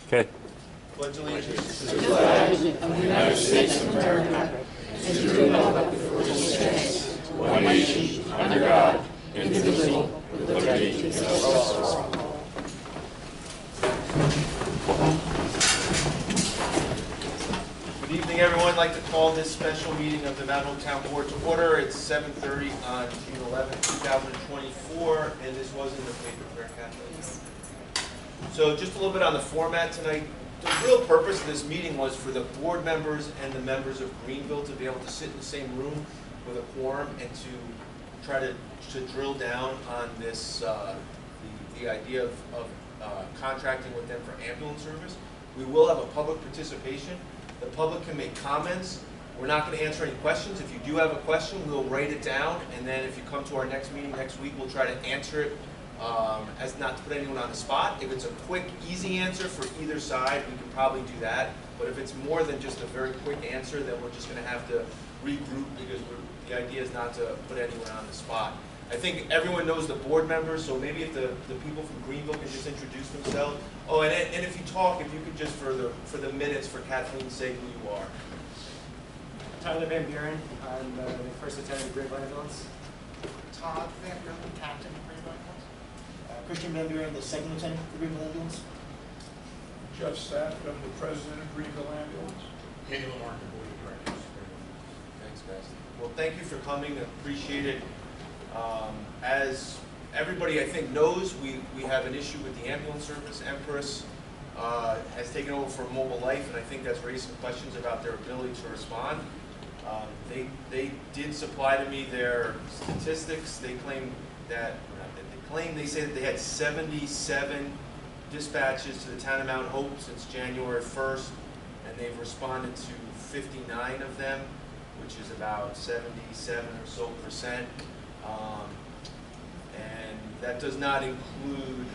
Okay. Pledge allegiance to The flag of the United States of America and to the republic for which it stands, one nation, under God, indivisible, with liberty and justice for all. Good evening, everyone. I'd like to call this special meeting of the Mount Hope Town Board to order. It's 7:30 on June 11, 2024, and this was in the paper, correct, Kathleen? So just a little bit on the format tonight. The real purpose of this meeting was for the board members and the members of Greenville to be able to sit in the same room with a quorum and to try to drill down on this, the idea of contracting with them for ambulance service. We will have a public participation. The public can make comments. We're not going to answer any questions. If you do have a question, we'll write it down, and then if you come to our next meeting next week, we'll try to answer it as not to put anyone on the spot. If it's a quick, easy answer for either side, we can probably do that. But if it's more than just a very quick answer, then we're just going to have to regroup because the idea is not to put anyone on the spot. I think everyone knows the board members, so maybe if the people from Greenville can just introduce themselves. Oh, and if you talk, if you could just for the minutes, for Kathleen, say who you are. Tyler Van Buren, I'm the first lieutenant of Greenville Ambulance. Todd Van Buren, captain of Greenville Ambulance. Christian Van Buren, the second lieutenant of Greenville Ambulance. Jeff Staff, I'm the president of Greenville Ambulance. Andy Lamarca, board of directors. Thanks, guys. Well, thank you for coming. I appreciate it. As everybody, I think, knows, we have an issue with the ambulance service. Empress has taken over for Mobile Life, and I think that's raised some questions about their ability to respond. They did supply to me their statistics. They claim that, they say that they had 77 dispatches to the town of Mount Hope since January 1st, and they've responded to 59 of them, which is about 77 or so %. And that does not include,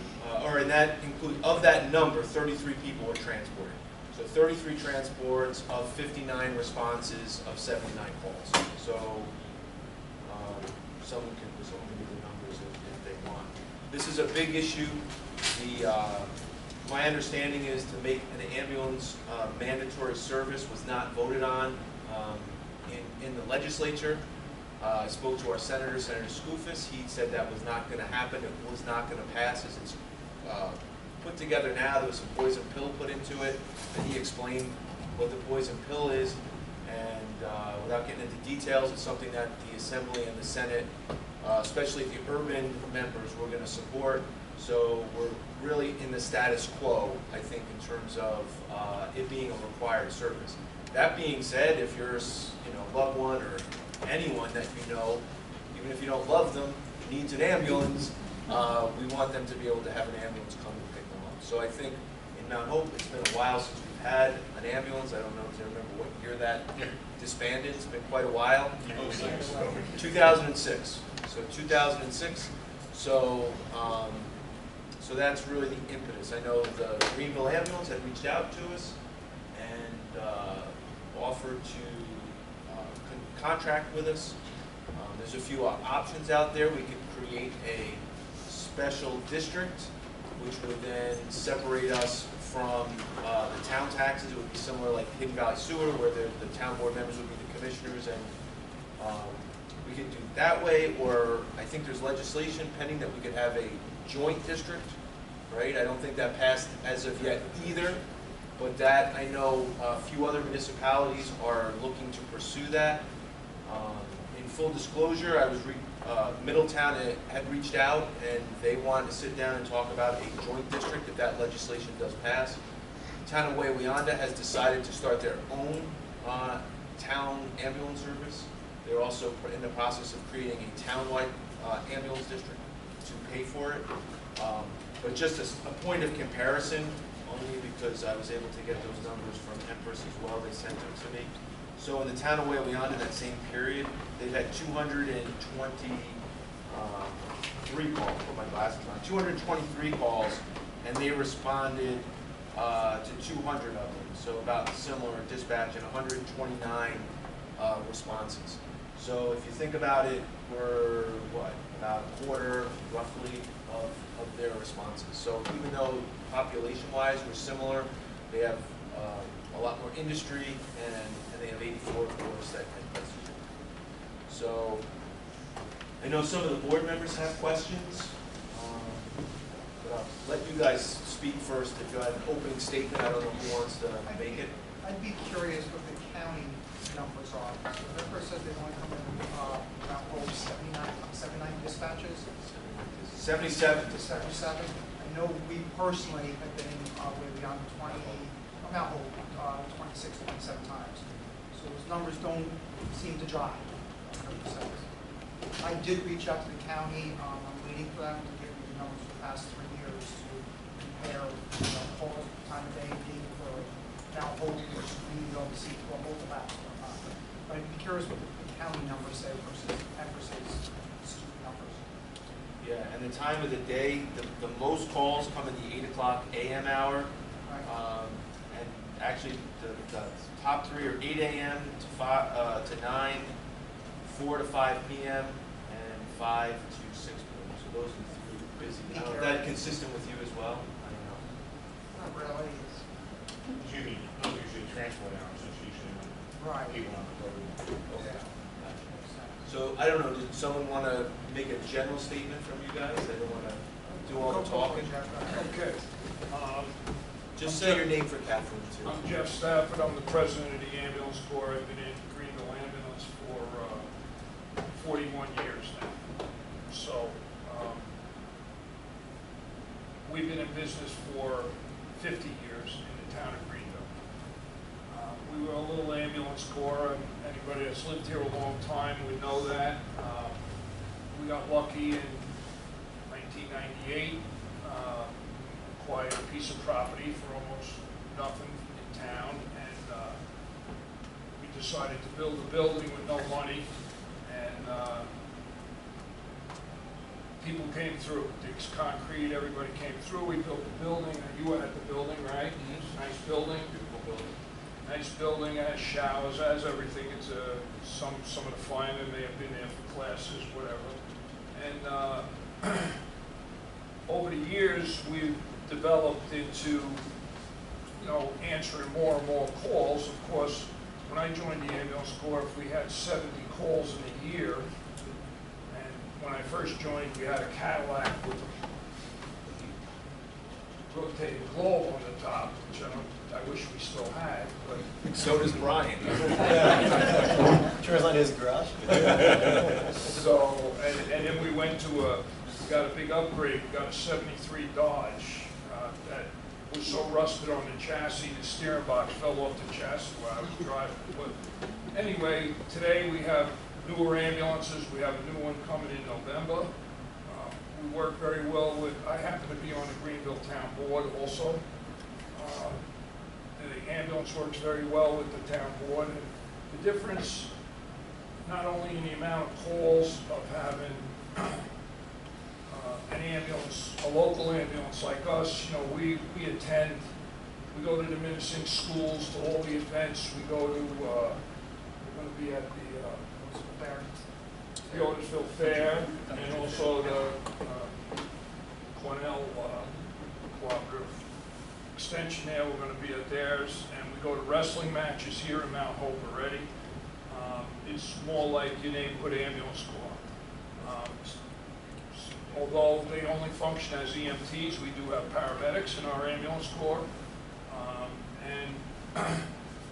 of that number, 33 people were transported. So 33 transports of 59 responses of 79 calls. So someone can do the numbers if they want. This is a big issue. My understanding is to make an ambulance mandatory service was not voted on in the legislature. I spoke to our senator, Senator Skoufis. He said that was not going to happen. It was not going to pass as it's put together now. There was some poison pill put into it, and he explained what the poison pill is. And without getting into details, it's something that the Assembly and the Senate, especially the urban members, were going to support. So we're really in the status quo, I think, in terms of it being a required service. That being said, if you're a loved one or anyone that you know, even if you don't love them, needs an ambulance, we want them to be able to have an ambulance come and pick them up. So I think in Mount Hope, it's been a while since we've had an ambulance. I don't know if you remember what year that disbanded. It's been quite a while. 2006. So 2006. So that's really the impetus. I know the Greenville Ambulance had reached out to us and offered to contract with us. There's a few options out there. We could create a special district, which would then separate us from the town taxes. It would be similar like Hidden Valley Sewer, where the town board members would be the commissioners, and we could do it that way. Or I think there's legislation pending that we could have a joint district, right? I don't think that passed as of yet either. But that, I know a few other municipalities are looking to pursue that. In full disclosure, Middletown had reached out and they wanted to sit down and talk about a joint district if that legislation does pass. The town of Wawayanda has decided to start their own town ambulance service. They're also in the process of creating a townwide ambulance district to pay for it. But just a point of comparison, only because I was able to get those numbers from Empress as well. They sent them to me. So in the town of Wawayanda, in that same period, they've had 223 calls. Put my glasses on. 223 calls, and they responded to 200 of them. So about similar dispatch and 129 responses. So if you think about it, we're what, about a quarter, roughly, of their responses. So even though population-wise, we're similar. They have a lot more industry, and they have 84 cores at Pleasanton. So, I know some of the board members have questions, but I'll let you guys speak first. If you have an opening statement, I don't know who wants to make it. I'd be curious what the county numbers are. So the first said they only come in about 79 dispatches. 77 to 77. I know we personally have been maybe on 20, Mount Hope, 26, 27 times. So those numbers don't seem to jive 100%. I did reach out to the county. I'm waiting for them to give me the numbers for the past 3 years to compare calls, time of day, date for Mount Hope, which we oversee for both labs. But I'd be curious what the county numbers say versus Empress's student numbers. Yeah, and the time of the day, the most calls come in the 8 o'clock a.m. hour. Right. And actually, the top three are 8 a.m. to 9, 4 to 5 p.m., and 5 to 6 p.m. So those are the three busy. I don't know if that's consistent with you as well. I don't know. Not really. Usually, those are usually transport hours, it's usually when Right. people on the road. Yeah. So I don't know, did someone want to make a general statement from you guys? I don't want to do all the talking. Okay. Just say your name for Catherine, too. I'm Jeff Stafford. I'm the president of the ambulance corps. I've been in Greenville Ambulance for 41 years now. So we've been in business for 50 years in the town of Greenville. We were a little ambulance corps, and anybody that's lived here a long time would know that. We got lucky in 1998. Acquired a piece of property for almost nothing in town, and we decided to build a building with no money, and people came through. Dick's Concrete, everybody came through. We built the building, and you were at the building, right? It's a nice building. Beautiful building. Nice building, has showers, has everything. It's some of the firemen may have been there for classes, whatever. And over the years, we've developed into, answering more and more calls. Of course, when I joined the ambulance corps, we had 70 calls in a year. And when I first joined, we had a Cadillac with a rotating globe on the top, which I wish we still had, but So does Brian. Sure, it's not his garage. so, and then we went to we got a big upgrade. We got a 73 Dodge that was so rusted on the chassis, the steering box fell off the chassis while I was driving. But anyway, today we have newer ambulances. We have a new one coming in November. We work very well with, I happen to be on the Greenville Town Board also. The ambulance works very well with the town board. And the difference, not only in the amount of calls of having an ambulance, a local ambulance like us, we attend, we go to the Minisink schools, to all the events. We go to, we're going to be at the Otisville Fair, and also the Cornell Cooperative Extension there. We're going to be at theirs, and we go to wrestling matches here in Mount Hope already. It's more like your neighborhood ambulance corps. Although they only function as EMTs, we do have paramedics in our ambulance corps. And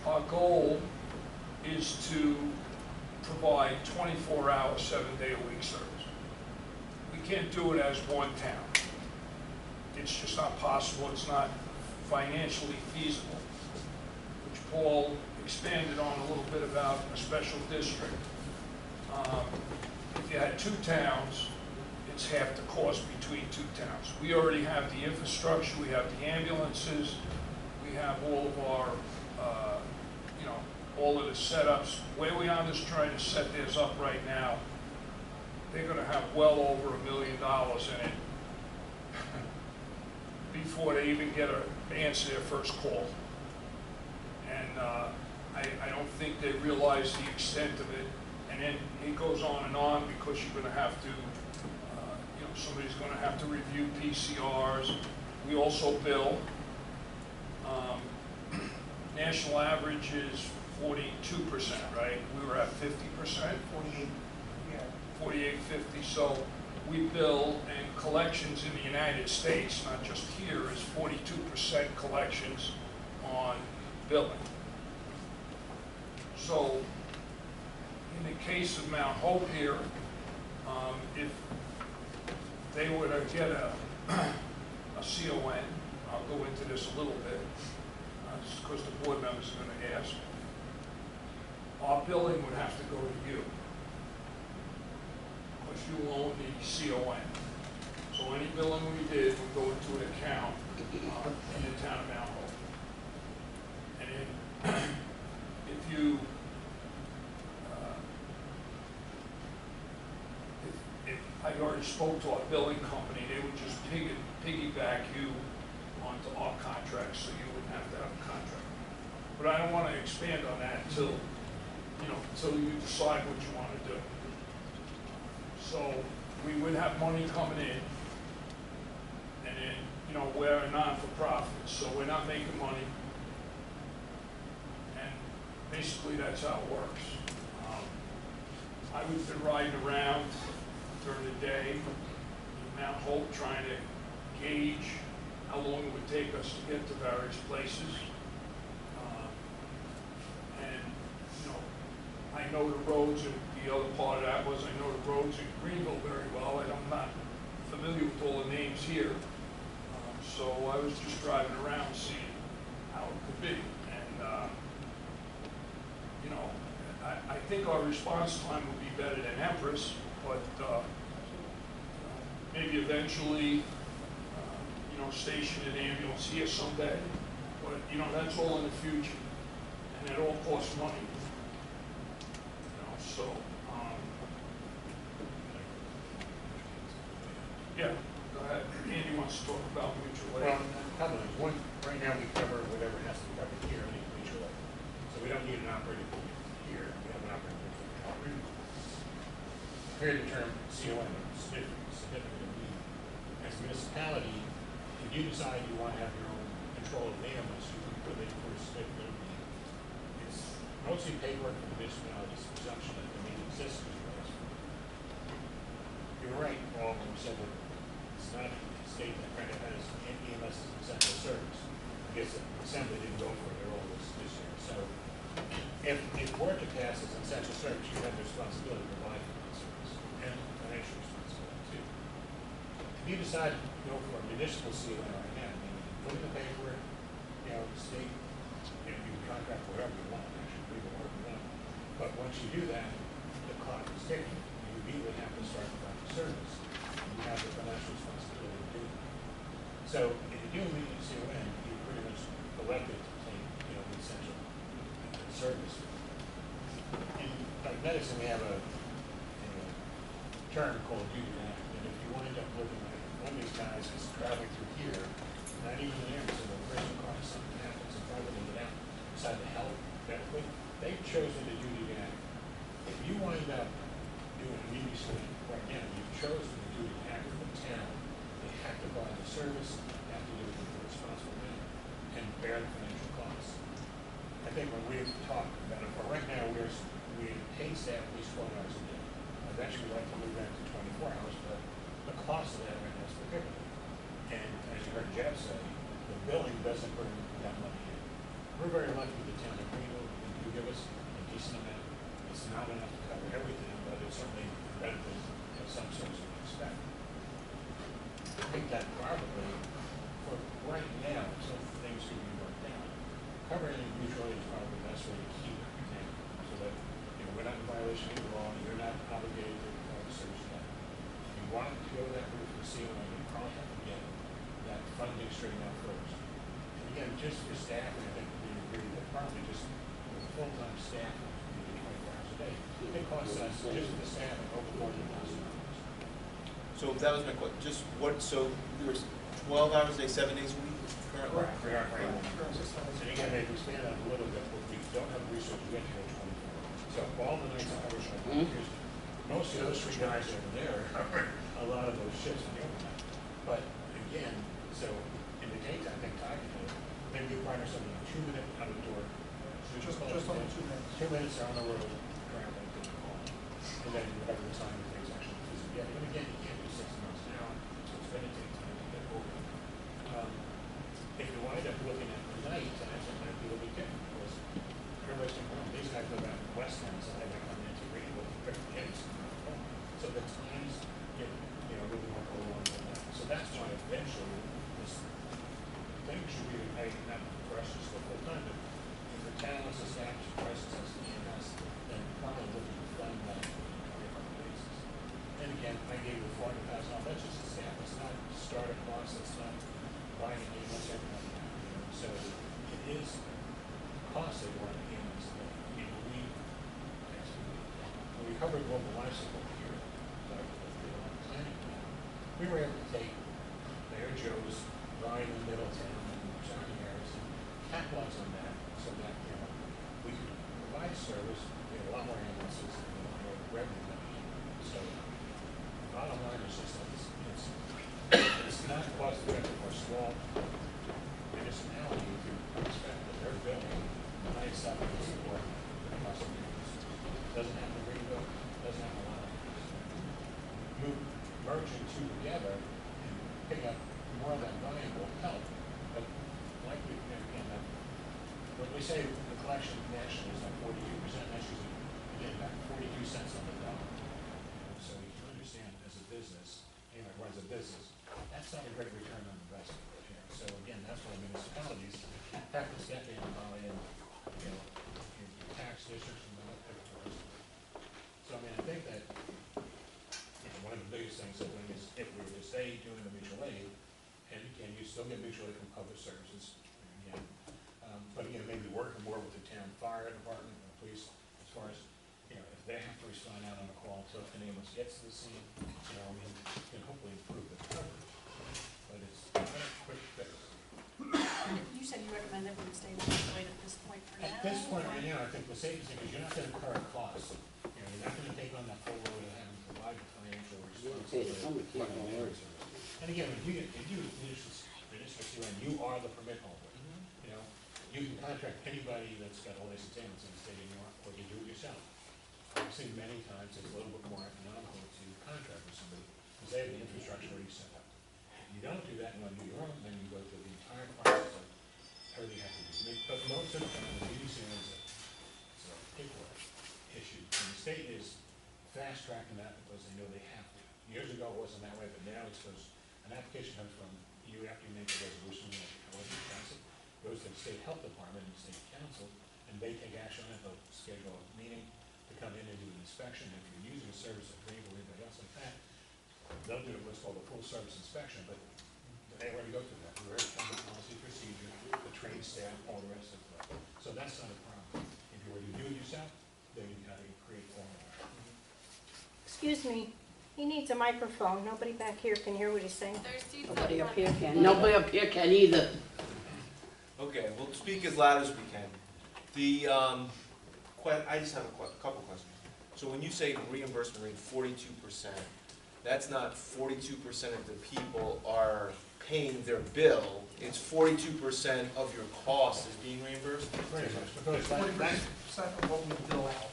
our goal is to provide 24-hour, 7-day-a-week service. We can't do it as one town. It's just not possible. It's not financially feasible, which Paul expanded on a little bit about a special district. If you had 2 towns, it's half the cost between 2 towns. We already have the infrastructure, we have the ambulances, we have all of our, all of the setups. Where we are just trying to set theirs up right now, they're going to have well over $1 million in it before they even get to answer their first call. And I don't think they realize the extent of it. And then it goes on because you're going to have to, somebody's going to have to review PCRs. We also bill. National average is 42%, right? We were at 50%, 48, yeah. 48, 50. So we bill, and collections in the United States, not just here, is 42% collections on billing. So in the case of Mount Hope here, if they were to get a CON, I'll go into this a little bit, just because the board members are going to ask, our billing would have to go to you, because you own the CON. So any billing we did would go into an account in the town of Mount Hope. And then if you, if I already spoke to our billing company, they would just piggyback you onto our contract, so you wouldn't have to have a contract. But I don't want to expand on that until you decide what you want to do. So we would have money coming in, and then, we're a non-for-profit, so we're not making money. And basically that's how it works. I would been riding around during the day in Mount Hope trying to gauge how long it would take us to get to various places. I know the roads, and the other part of that was I know the roads in Greenville very well, and I'm not familiar with all the names here. So I was just driving around seeing how it could be. And, I think our response time would be better than Empress, but maybe eventually, station an ambulance here someday. But, that's all in the future, and it all costs money. So, yeah, go ahead. Andy wants to talk about mutual aid. Well, a couple of things. One, right now we cover whatever has to be covered here in mutual aid. So we don't need an operating budget here. We have an operating budget already. Here the term CON is significant need. As a municipality, if you decide you want to have your own control of the ambulance, you can put it for a significant need. It's mostly paperwork for the municipality's presumption that the need exists. You're right, Paul, when you said that it's not a state that kind of has EMS as an essential service. I guess the Assembly didn't go for their role this year. So if it were to pass as an essential service, you have the responsibility to provide for that service and financial responsibility too. If you decide to go for a municipal CON right now, you put in the paperwork, the state, you can contract whatever you want, actually agree to whatever you want. But once you do that, the clock is ticking. You immediately have to start providing service. You have the financial responsibility to do that. So if you do a immediate CON, you pretty much elected to take, the essential service. In medicine, we have a term called duty to act. And if you wind up looking like one of these guys is traveling through here, not even an ambulance, in a prison car, something happens, and probably get out, decide to help medically, they've chosen to duty to act. If you wind up doing a immediate right now, you've chosen to duty to act with the town, they have to provide the service, they have to do it in a responsible manner, and bear the financial costs. I think when we've talked about it, right now we pay staff at least 12 hours a day. Eventually we'd like to move that to 24 hours, but the cost of that right now is prohibitive. And as you heard Jeff say, the billing doesn't bring that money in. We're very lucky with the town of Greenville. They do give us a decent amount. It's not enough to cover everything, but it's certainly better than some sorts of expect. I think that probably, for right now, until things can be worked out, covering mutual aid is probably the best way to keep it now, so that we're not in violation of the law, and you're not obligated to provide the service now. If you want to go that route for CON, you probably have to get that funding straightened out first. And again, just for staff, I think we agree that probably just with full-time staff, 24 hours a day, it costs us just the staff over $40,000. So that was my question, so there's 12 hours a day, 7 days a week currently? Correct. And again, maybe expand that a little bit, but we don't have research to get to 24. So all the nights I was most of those 3 guys over there are a lot of those shifts in the overnight. But again, so in take, I think Ty can do it. Maybe you partner something, 2 minute out the door. Just under 2 minutes. 2 minutes they're on the road, traveling to the call. And then whatever the time it takes actually to get it. And again, you can't do 6 months now, so it's gonna take time to get over it. If you wind up looking at the night, then it might be a little bit different, because everybody's going home. These guys live out in West End, so they might come into Greenville to pick the kids. So the times get, really more prolonged than that. So that's why eventually this thing should be paid, not for us just for full time, but if the town has established a crisis as EMS, then probably looking to fund that on a regular basis. And again, I gave you $400,000, that's just a staff, it's not startup costs, it's not buying an EMS, everything like that. So it is costly to run an EMS. When we covered global life support here, planning plan, we were able to take Mayor Joe's Ryan in Middletown and Johnny Harrison, capitalize on that so that, we could provide service, we had a lot more ambulances and a lot more revenue coming in. So bottom line is just that it's not cost effective for a small municipality to expect that their building, the highest level of support, the cost of maintenance. Doesn't have to rebuild, doesn't have a lot of merging two together and pick up more of that volume will help. But like we, again, when we say the collection nationally is like 42%, that's usually, again, about 42 cents on the dollar. So you can understand as a business, anyone who runs a business, that's not a great return on investment. So again, that's why municipalities have to step in and buy in, in tax districts and other types of. So I mean, I think that one of the biggest things that is if we were to stay doing the mutual aid, and again, you still get mutual aid from public services, again, but again, maybe working more with the town fire department and police as far as if they have to respond out on a call, so if an ambulance gets to the scene, can hopefully improve the coverage. But it's not a quick fix. You said you recommend that we stay mutual aid at this point for now? At this point right now, I think the safest thing is you're not going to incur a cost. You're not going to take on that full load of having to provide the financial responsibility. And again, if you municipal and you are the permit holder, you can contract anybody that's got a license ambulance in the state of New York, or you do it yourself. I've seen many times it's a little bit more economical to contract with somebody because they have the infrastructure already set up. If you don't do that and want to do your own, then you go through the entire process of everything you have to do. But most of the time, the BDC is a paperwork issue. And the state is fast tracking that because they know they have to. Years ago it wasn't that way, but now it's because an application comes from you after you make a resolution, however you pass it, goes to the state health department and the state council, and they take action on it. They'll schedule a meeting to come in and do an inspection. If you're using a service of Greenville or anybody else like that, they'll do what's called a full service inspection, but they already go through that. We already come to policy procedure, the trained staff, all the rest of it. So that's not a problem. If you were to do it yourself, then you've got to create formula. Excuse me, he needs a microphone. Nobody back here can hear what he's saying. There's seats Nobody up up front. here can. Nobody up here can either. Okay, we'll speak as loud as we can. I just have a couple questions. So when you say reimbursement rate 42%, that's not 42% of the people are paying their bill. It's 42% of your cost is being reimbursed? Pretty much, because 40% of what we bill out.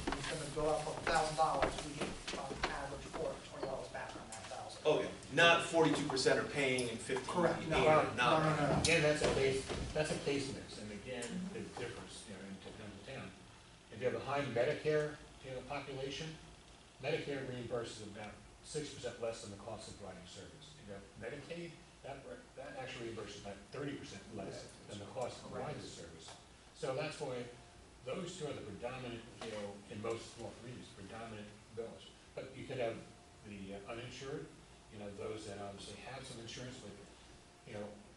We're gonna bill out for $1,000, we get on average $20 back on that $1,000. Okay, not 42% are paying and 50 Correct, no, paying no, or not. no. again, that's a case mix, and again, it differs, in town to town. If you have a high Medicare, population, Medicare reimburses about 6% less than the cost of providing service. If you have Medicaid, that actually reimburses about 30% less than the cost of providing the service. So that's why those two are the predominant, in most small communities, predominant bills. But you could have the uninsured, those that obviously have some insurance, but,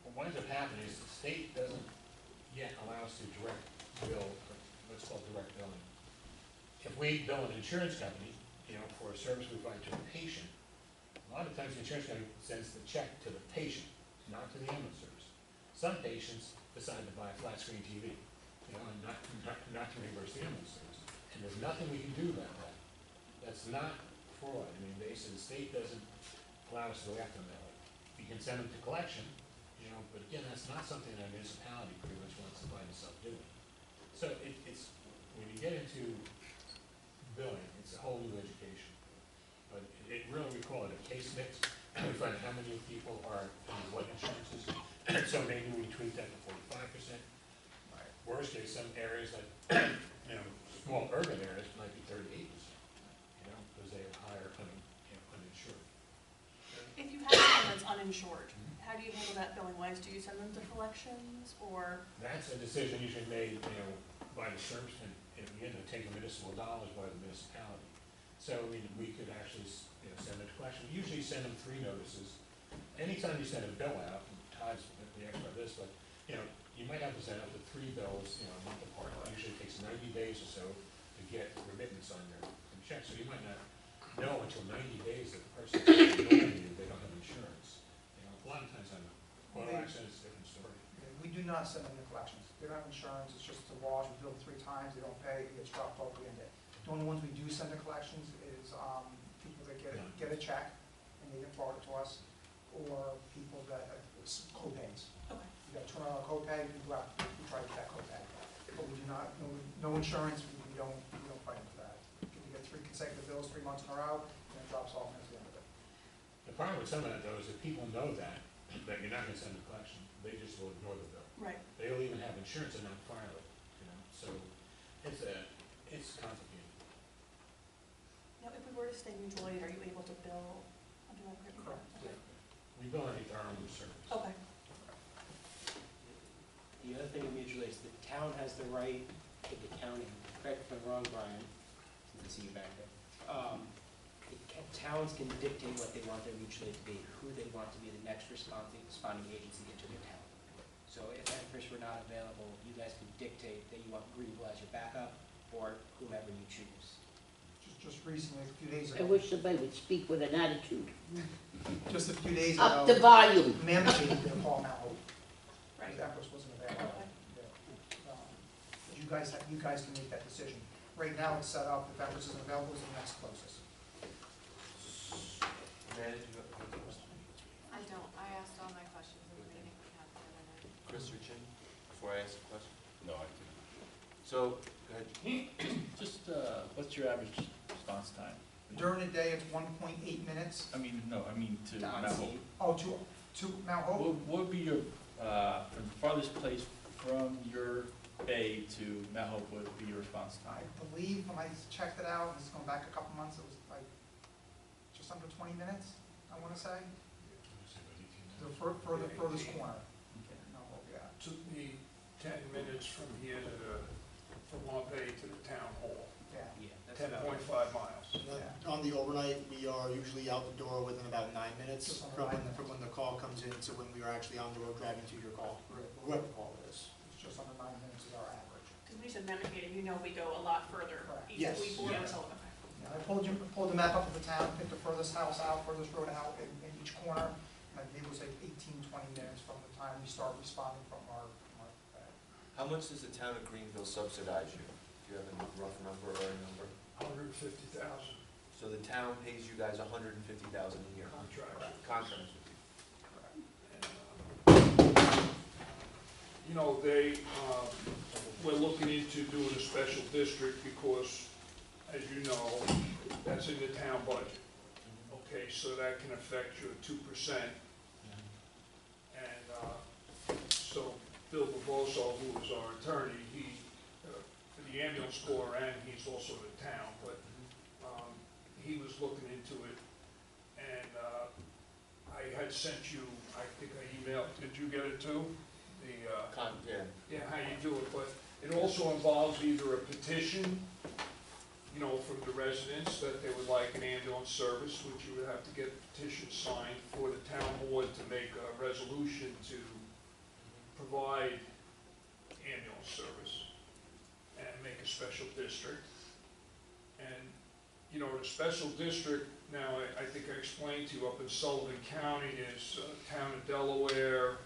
what winds up happening is the state doesn't yet allow us to direct bill, what's called direct billing. If we bill an insurance company, for a service we provide to a patient, a lot of times the insurance company sends the check to the patient, not to the ambulance service. Some patients decide to buy a flat screen TV, and not to reimburse the ambulance service. And there's nothing we can do about that. That's not fraud. I mean, basically the state doesn't allow us to go after them that way. You can send them to collection, you you know, but again, that's not something that a municipality pretty much wants to find itself doing. So it's, when you get into billing, it's a whole new education. But it really, we call it a case mix. We find out how many people are on what insurances. So maybe we tweak that to 45%. Worst case, some areas like, you know, small urban areas might be 38%, you know, because they have higher uninsured. If you have someone that's uninsured, how do you handle that billing wise? Do you send them to collections or? That's a decision usually made, you know, by the service, and again, they take the municipal dollars by the municipality. So, I mean, we could actually, you know, send them to collection. We usually send them 3 notices. Anytime you send a bill out, Todd's the expert of this, but, you know, you might have to send up to 3 bills, you know, a month apart. It usually takes 90 days or so to get remittance on your check. So you might not know until 90 days that the person is ignoring you, they don't have insurance. You know, a lot of times on auto accidents, it's a different story. We do not send them to collections. They don't have insurance, it's just a wash, we bill 3 times, they don't pay, it gets dropped off the end of it. The only ones we do send to collections is people that get a check and they get forwarded to us, or people that have co-pays. Okay. You got a $200 copay, we go out, we try to get that copay. But we do not, no insurance, we don't fight into that. If you get 3 consecutive bills, 3 months in a row, and it drops off at the end of it. The problem with some of that though is that people know that you're not gonna send a collection, they just will ignore the bill. Right. They'll even have insurance and not file it, you know, so it's complicated. Now, if we were to stay mutual aid, are you able to bill under that credit card? Correct. We bill underneath our own service. Okay. The other thing with mutual aid is the town has the right, the county, correct me if I'm wrong, Brian, since I see you back there. Towns can dictate what they want their mutual aid to be, who they want to be the next responding agency into their town. So if Everest were not available, you guys can dictate that you want Greenville as your backup, or whomever you choose. Just recently, a few days I ago, wish somebody would speak with an attitude. just a few days Up the ago, volume. Mammoth did a call Mount Hope. Right. Everest wasn't available. Okay. Yeah. But you guys can make that decision. Right now, it's set up, if Everest isn't available, it's the next closest. Amanda, do you have any questions? I don't. I asked all my questions in the meeting we had the other night. Chris or Jim, before I ask a question? No, I didn't. So, go ahead. Just, what's your average response time? During the day, it's 1.8 minutes. I mean, no, I mean to To Mount Hope. on-scene. Oh, to Mount Hope? What would be your, from the farthest place from your bay to Mount Hope would be your response I time? believe when I checked it out, this is going back a couple months, it was like just under 20 minutes, I want to say. The furthest corner. Okay. Mount Hope, yeah. Took me 10 minutes from here from Wampay to the town hall, Yeah. Yeah, that's about 10.5 miles. On the overnight, we are usually out the door within about 9 minutes Just under from 9 minutes. when the call comes in to when we are actually on the road driving to your call, or whoever the call is. It's just under 9 minutes is our average. Because when you said Mammoth Gate, you know we go a lot further Correct. east Yes. we border, so, okay. Yeah, I pulled the map up of the town, picked the furthest house out, furthest road out in each corner, and I believe it was like 18, 20 minutes from the time we start responding from our How much does the town of Greenville subsidize you? Do you have a rough number or a number? 150,000 So the town pays you guys $150,000 a year? contracts. Contracts with you? You know, we're looking into doing a special district because, as you know, that's in the town budget. Okay, so that can affect your 2%. And so Bill Boboso, who is our attorney, he, for the ambulance corps, and he's also the town, but he was looking into it. And I had sent you, I think I emailed, did you get it too? Yeah. Yeah, how you do it, but it also involves either a petition, you know, from the residents that they would like an ambulance service, which you would have to get a petition signed for the town board to make a resolution to provide ambulance service and make a special district. And, you know, the special district, now, I think I explained to you, up in Sullivan County, is town of Delaware,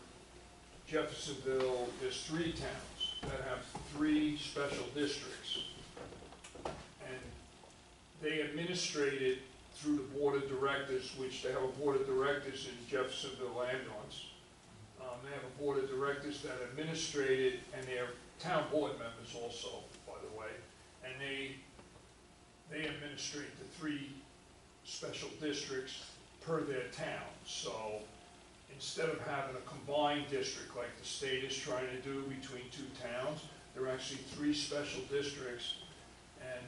Jeffersonville, there's 3 towns that have 3 special districts. And they administrate it through the board of directors, which they have a board of directors in Jeffersonville Ambulance. They have a board of directors that administrate it, and they're town board members also, by the way. And they administrate the 3 special districts per their town. So instead of having a combined district like the state is trying to do between 2 towns, there are actually 3 special districts. And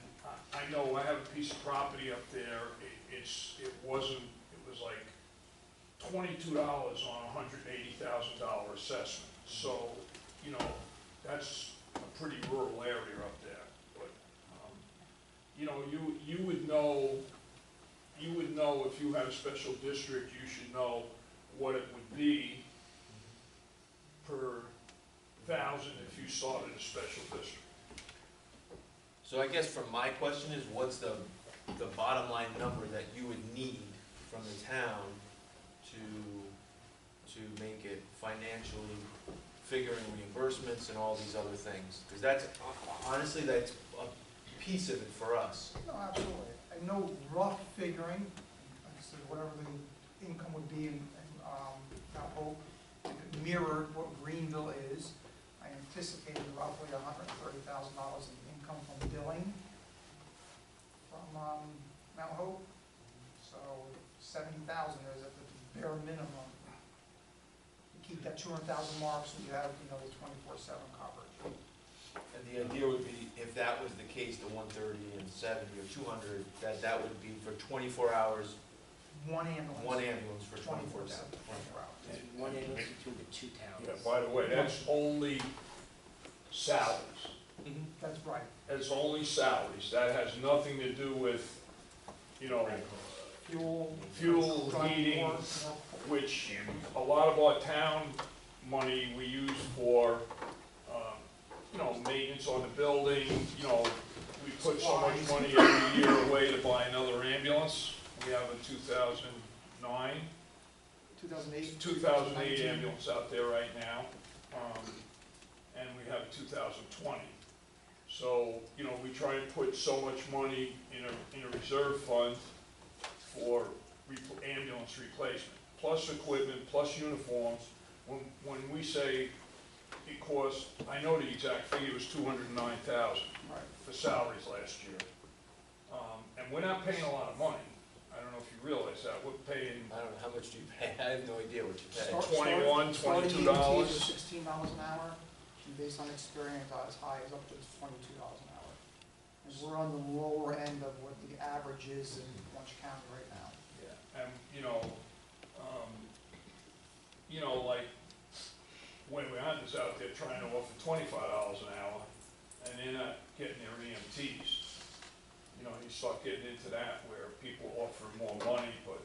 I know I have a piece of property up there. It was like $22 on a $180,000 assessment. So, you know, that's a pretty rural area up there. But, you know, you would know if you had a special district, you should know what it would be per thousand if you started a special district. So I guess from my question is, what's the bottom line number that you would need from the town to make it financially, figuring reimbursements and all these other things? Because that's, honestly, that's a piece of it for us. No, absolutely. I know rough figuring, like I said, whatever the income would be in Mount Hope, if it mirrored what Greenville is, I anticipated roughly $130,000 in income from billing from Mount Hope. So 70,000 is at the bare minimum. You keep that 200,000 mark, so you have, you know, the 24/7 coverage. And the idea would be, if that was the case, the 130 and 70 or 200, that would be for 24 hours, One ambulance. one ambulance for 24 24/7, hours. 24 hours. And 1 ambulance between the 2 towns. Yeah, by the way, that's only salaries. That's right. It's only salaries. That has nothing to do with, you know, fuel, driving heating, more, which a lot of our town money we use for, you know, maintenance on the building. You know, we put so much money every year away to buy another ambulance. We have a 2009, 2008. 2008 ambulance out there right now, and we have 2020. So, you know, we try and put so much money in a reserve fund for ambulance replacement, plus equipment, plus uniforms. When we say it costs, I know the exact figure was $209,000 for salaries last year. And we're not paying a lot of money. I don't know if you realize that. We're paying, I don't know, how much do you pay? I have no idea what you pay. $21, Starting $22. EMTs are $16 an hour, and based on experience, as high as up to $22 an hour. And we're on the lower end of what the average is in Orange County right now. Yeah, and, you know, like, when we had this out there trying to offer $25 an hour, and they're not getting their EMTs. You know, you start getting into that where people offer more money, but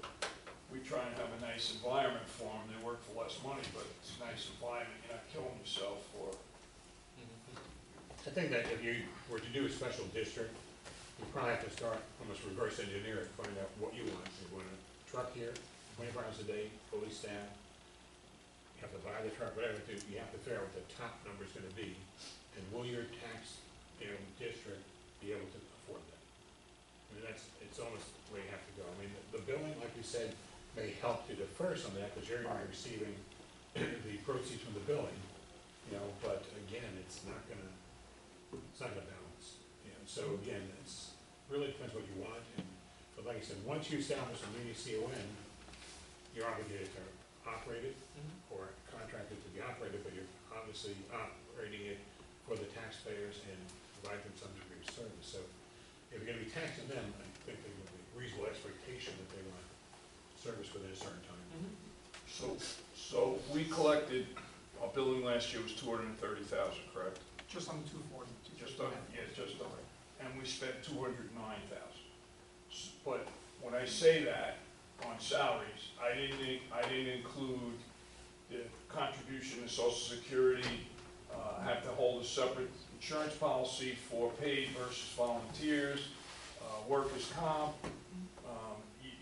we try and have a nice environment for them. They work for less money, but it's a nice environment. You're not killing yourself for. I think that if you were to do a special district, you probably have to start almost reverse engineer it, find out what you want. You want a truck here, 24 hours a day, fully staffed. You have to buy the truck, whatever, you have to figure out what the top number is gonna be. And will your tax, district be able to afford that? I mean, it's almost where you have to go. I mean, the billing, like we said, may help to defer some of that, because you're gonna be receiving the proceeds from the billing, but again, it's not gonna balance. So again, it's really depends what you want, but like I said, once you establish a mini CON, you're obligated to operate it, or contract it to be operated, but you're obviously operating it for the taxpayers and provide them some degree of service. So if you're gonna be taxing them, I think they have a reasonable expectation that they want service within a certain time. So we collected, our billing last year was $230,000, correct? Just under 240. Just under, yeah, just under. And we spent $209,000. But when I say that on salaries, I didn't include the contribution to Social Security, have to hold a separate insurance policy for paid versus volunteers, workers' comp,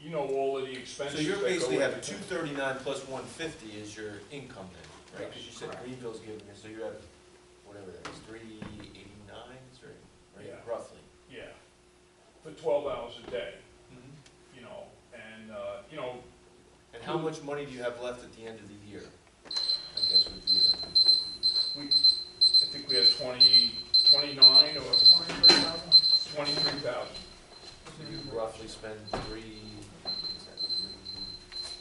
you know, all of the expenses. So you that go basically have into it. 239 plus 150 is your income then, right? Because you said Correct. Greenville's giving you, so you have, whatever that is, 389, right? Yeah. Roughly. Yeah, for 12 hours a day, you know, and, And how much money do you have left at the end of the year? I I think we had 29 or 23,000? 23,000. So you roughly spend three.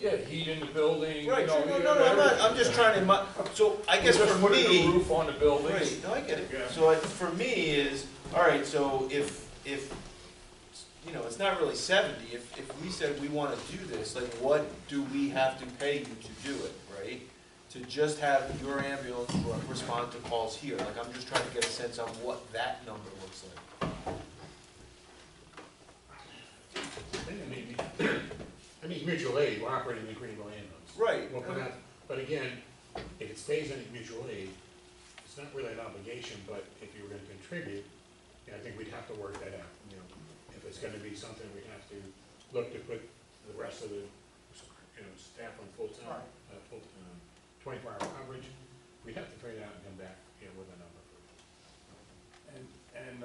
Yeah, heat in the building, you Right, know. sure, no, I'm not, I'm just trying to, so I guess Just for putting me. a roof on the building. Right, no, I get it. Yeah. So for me is, all right, so if, you know, it's not really 70, if we said we want to do this, like, what do we have to pay you to do it, right? To just have your ambulance respond to calls here, like, I'm just trying to get a sense on what that number looks like. I mean, mutual aid, we're operating the Greenville ambulance. Right. We'll put out, but again, if it stays in mutual aid, it's not really an obligation, but if you were gonna contribute, I think we'd have to work that out, you know. If it's gonna be something, we'd have to look to put the rest of the, you know, staff on full-time, full, 24-hour coverage. We'd have to figure it out and come back, you know, with a number for it. And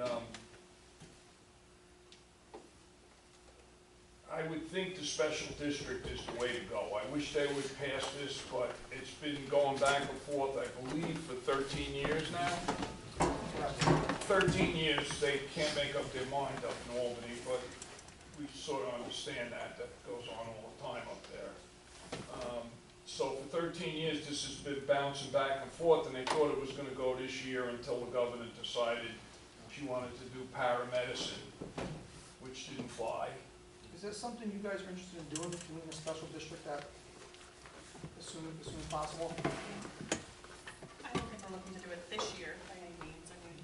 I would think the special district is the way to go. I wish they would pass this, but it's been going back and forth, I believe, for 13 years now. 13 years, they can't make up their mind up in Albany, but we sort of understand that goes on all the time up there. So for 13 years, this has been bouncing back and forth, and they thought it was gonna go this year until the governor decided she wanted to do paramedicine, which didn't fly. Is that something you guys are interested in doing a special district that, as soon as possible? I don't think we're looking to do it this year by any means, I mean,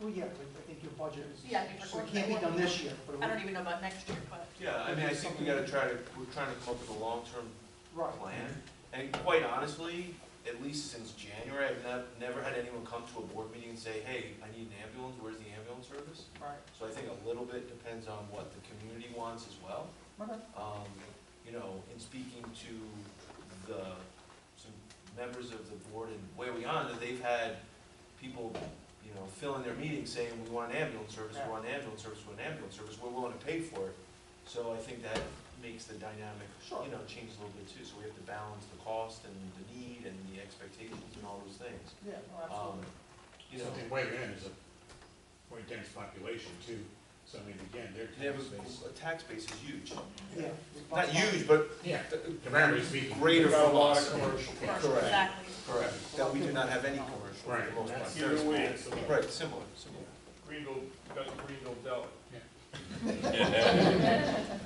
Well, yeah, but I think your budget is, yeah, I mean, so it can't be done this year, but it I don't would, even know about next year, but. Yeah, I mean, I think we gotta we're trying to come up with a long-term right. plan. And quite honestly, at least since January, I've never had anyone come to a board meeting and say, hey, I need an ambulance, where's the ambulance service? Right. So I think a little bit depends on what the community wants as well. Okay. You know, in speaking to some members of the board in Wayweyanda, they've had people, you know, fill in their meetings saying, we want an ambulance service, we want an ambulance service, we want an ambulance service, we're willing to pay for it. So I think that makes the dynamic, you know, change a little bit too. So we have to balance the cost and the need and the expectations and all those things. Yeah, no, absolutely. You know, Something Waverham is a very dense population too, so I mean, again, their they have tax base. a tax base is huge. Yeah. Not huge, but Yeah, comparatively speaking. greater We've got a from lot us. of commercial. Correct. Exactly. Correct. That we do not have any commercial for Right. the most part. That's Either way, that's the- Right, similar. Greenville, got the Greenville Deli.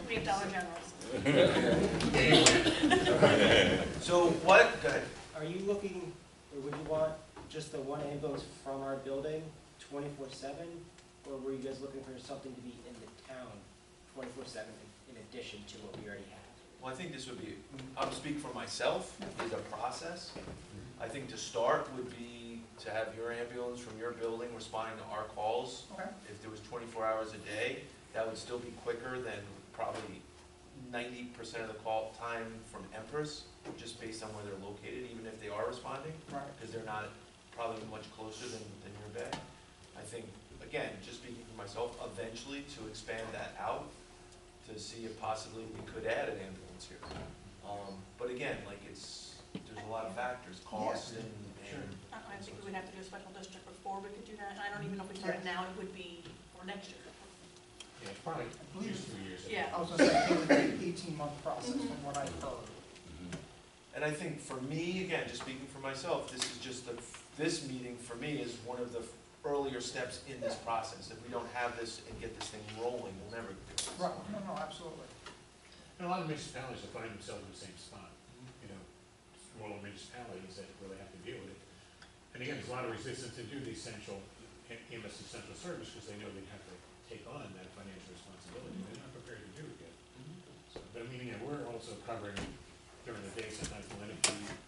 We have Dollar Generals. So what, go ahead. Are you looking, or would you want just the one ambulance from our building 24/7? Or were you guys looking for something to be in the town 24/7 in addition to what we already have? Well, I think this would be, I'm speaking for myself, is a process. I think to start would be to have your ambulance from your building responding to our calls. Okay. If there was 24 hours a day, that would still be quicker than probably 90% of the call time from Empress, just based on where they're located, even if they are responding, Right. because they're not probably much closer than your bay. I think, again, just speaking for myself, eventually to expand that out, to see if possibly we could add an ambulance here. But again, like there's a lot of factors, cost and. I think we would have to do a special district before we could do that, and I don't even know if we started now, it would be for next year. Yeah, it's probably believe- 2 years. Yeah. I was gonna say, it would be an 18-month process from what I've heard. And I think for me, again, just speaking for myself, this is just this meeting for me is one of the earlier steps in this process. If we don't have this and get this thing rolling, we'll never do it. Right, no, absolutely. And a lot of municipalities will find themselves in the same spot, you know, smaller municipalities that really have to deal with it. And again, there's a lot of resistance to do the essential, EMS essential service, because they know they have to take on that financial responsibility. They're not prepared to do it yet. So, but I mean, yeah, we're also covering during the day, sometimes Lennox,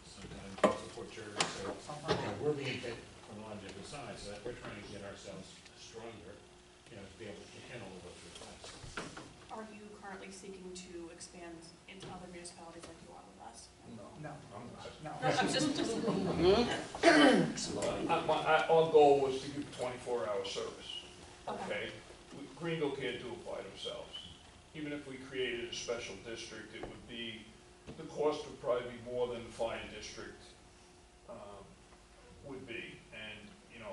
sometimes support church, so, you know, we're being hit from a lot of different sides, so that we're trying to get ourselves stronger, you know, to be able to handle all those requests. Are you currently seeking to expand into other municipalities like you are with us? No, No, no. I'm just, Our goal was to give 24-hour service, okay. okay? Greenville can't do it by themselves. Even if we created a special district, it would be, the cost would probably be more than the fire district would be, and, you know,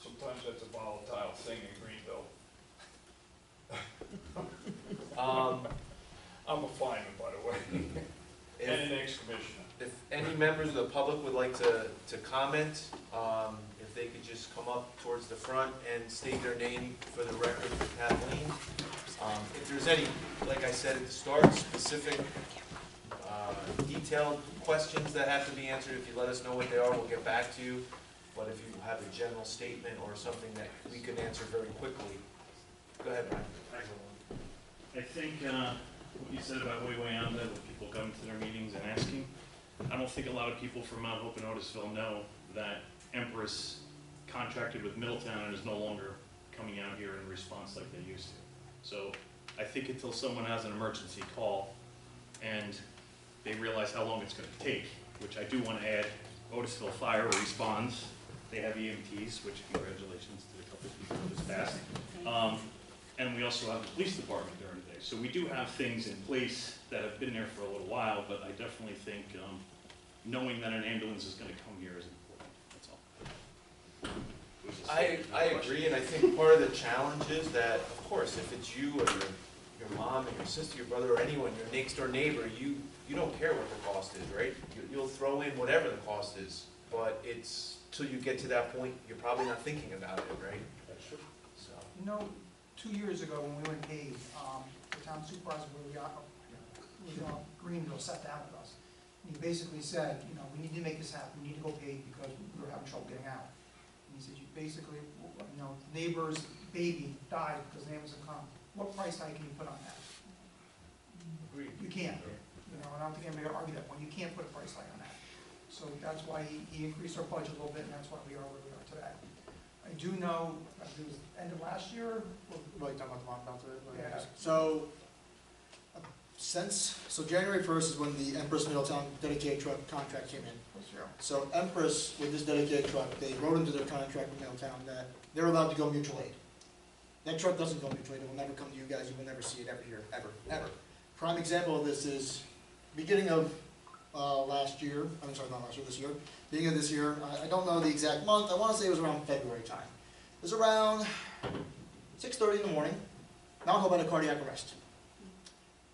sometimes that's a volatile thing in Greenville. I'm a fireman, by the way, and an ex-commissioner. If any members of the public would like to comment, if they could just come up towards the front and state their name for the record for Kathleen. If there's any, like I said at the start, specific, detailed questions that have to be answered, if you let us know what they are, we'll get back to you. But if you have a general statement or something that we can answer very quickly, go ahead, Brian. I think what you said about Wayanda, with people coming to their meetings and asking, I don't think a lot of people from Mount Hope and Otisville know that Empress contracted with Middletown and is no longer coming out here in response like they used to. So I think until someone has an emergency call and they realize how long it's going to take, which I do want to add, Otisville Fire responds. They have EMTs, which congratulations to the couple of people who just passed. And we also have the police department during the day. So we do have things in place that have been there for a little while, but I definitely think knowing that an ambulance is going to come here is important. That's all. I agree, and I think part of the challenge is that, of course, if it's you or your mom and your sister, your brother, or anyone, your next door neighbor, you don't care what the cost is, right? You'll throw in whatever the cost is, but it's till you get to that point, you're probably not thinking about it, right? That's true. So. You know, 2 years ago when we went paid, the town supervisor, Greenville, sat down with us. And he basically said, you know, we need to make this happen, we need to go paid because we were having trouble getting out. And he said, you basically, you know, neighbor's baby died because the ambulance didn't come. What price tag can you put on that? You can't. You know, and I don't think anybody will argue that one. You can't put a price tag on that. So that's why he increased our budget a little bit, and that's why we are where we are today. I do know, I think it was end of last year. Right, talking about the mountain. Yeah. So, so January 1st is when the Empress Middletown dedicated truck contract came in. This year. So Empress, with this dedicated truck, they wrote into their contract with Middletown that they're allowed to go mutual aid. That truck doesn't go mutual aid, it will never come to you guys, you will never see it ever here, ever, ever. Prime example of this is, beginning of last year, I'm sorry, not last year, this year, beginning of this year, I don't know the exact month, I want to say it was around February time. It was around 6:30 in the morning, Mount Hope had a cardiac arrest.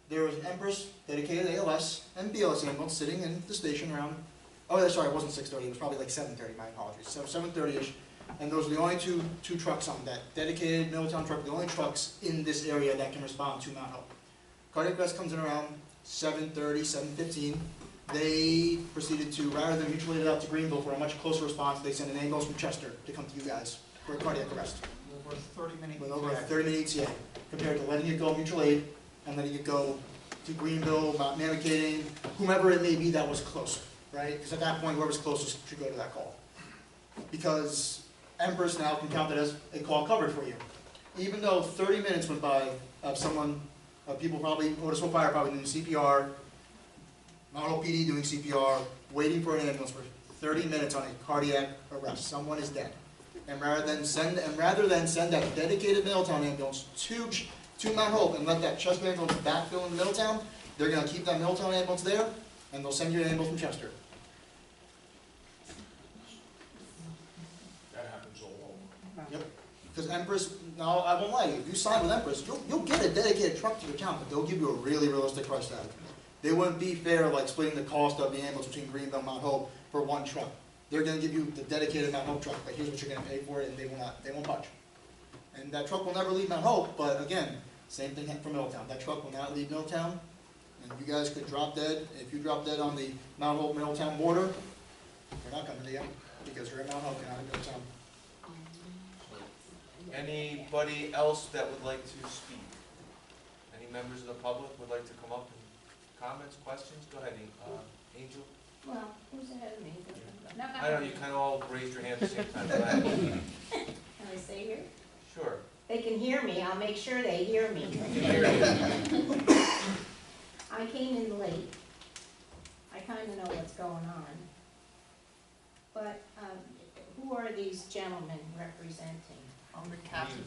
There was an Empress dedicated ALS and BLS ambulance sitting in the station around, oh, sorry, it wasn't 6:30, it was probably like 7:30, my apologies, so 7:30-ish, and those were the only two trucks on that dedicated Middletown truck, the only trucks in this area that can respond to Mount Hope. Cardiac arrest comes in around 7:30, 7:15. They proceeded to, rather than mutual aid it out to Greenville for a much closer response, they sent an ambulance from Chester to come to you guys for a cardiac arrest. Over a 30-minute. With over a 30-minute ETA, compared to letting it go mutual aid and letting it go to Greenville, Mount Manikating, whomever it may be that was closer, right? Because at that point, whoever's closest should go to that call. Because Empress now can count it as a call covered for you. Even though 30 minutes went by of someone, of people probably, Otisville Fire probably doing CPR, Mount Hope PD doing CPR, waiting for an ambulance for 30 minutes on a cardiac arrest. Someone is dead. And rather than send that dedicated Middletown ambulance to Mount Hope and let that Chester ambulance backfill in Middletown, they're going to keep that Middletown ambulance there, and they'll send you an ambulance from Chester. That happens all over. Yep. Because Empress, now I won't lie, if you sign with Empress, you'll get a dedicated truck to your town, but they'll give you a really realistic price tag. They wouldn't be fair like splitting the cost of the ambulance between Greenville and Mount Hope for one truck. They're going to give you the dedicated Mount Hope truck, like here's what you're going to pay for it, and they won't budge. And that truck will never leave Mount Hope, but again, same thing for Middletown. That truck will not leave Middletown, and you guys could drop dead. If you drop dead on the Mount Hope-Middletown border, they're not coming to you, because you're in Mount Hope, you're not in Middletown. Anybody else that would like to speak? Any members of the public would like to come up and comments, questions? Go ahead, Angel. Well, who's ahead of me? I know you kind of all raised your hand at the same time. Go ahead. Can I stay here? Sure. They can hear me, I'll make sure they hear me. I came in late. I kind of know what's going on. But who are these gentlemen representing? I'm the captain.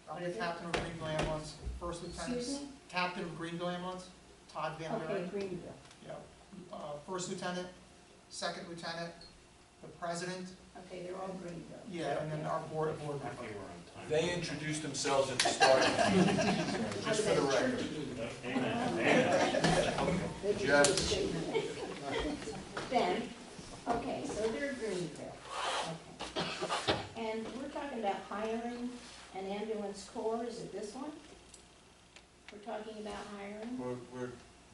I'm the What is it? captain of Greenville Ambulance, first lieutenant. Excuse me? Captain of Greenville Ambulance, Todd Van Okay, Leeuwen. Greenville. Yeah. First lieutenant, second lieutenant, the president, Okay, they're all Greenville. Yeah, and then our board member. They introduced themselves at the start. Just for the record. Did you have- Ben, okay, so they're Greenville, okay. And we're talking about hiring an ambulance corps, is it this one? We're talking about hiring?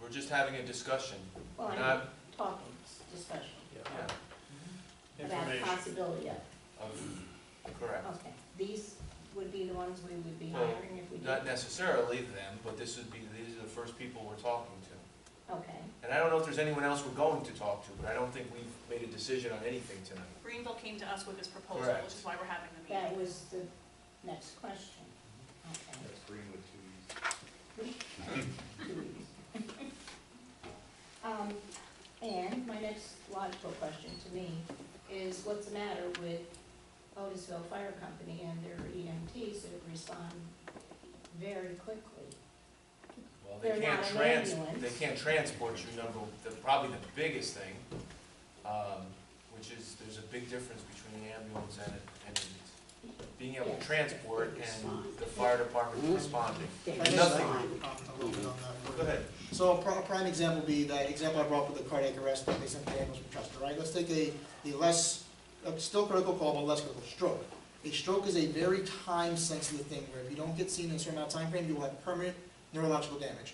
We're just having a discussion. Well, We're I'm not, talking, discussion, yeah, about the possibility of, correct. okay. These would be the ones we would be Well, hiring if we did? Not necessarily them, but these are the first people we're talking to. Okay, And I don't know if there's anyone else we're going to talk to, but I don't think we've made a decision on anything tonight. Greenville came to us with this proposal, Correct. which is why we're having the that meeting. was the next question. Okay. That's green with 2 E's. And my next logical question to me is, what's the matter with Otisville Fire Company and their EMTs that respond very quickly? Well, They're they can't not an ambulance. they can't transport you, probably the biggest thing, which is, there's a big difference between an ambulance and being able to transport and the fire department responding. I Nothing. a little bit on that. Go ahead. So a prime example would be that example I brought up with the cardiac arrest that they sent the ambulance from Chester, right? Let's take a less, still critical call, but less critical, stroke. A stroke is a very time-sensitive thing, where if you don't get seen in a certain amount of time frame, you will have permanent neurological damage.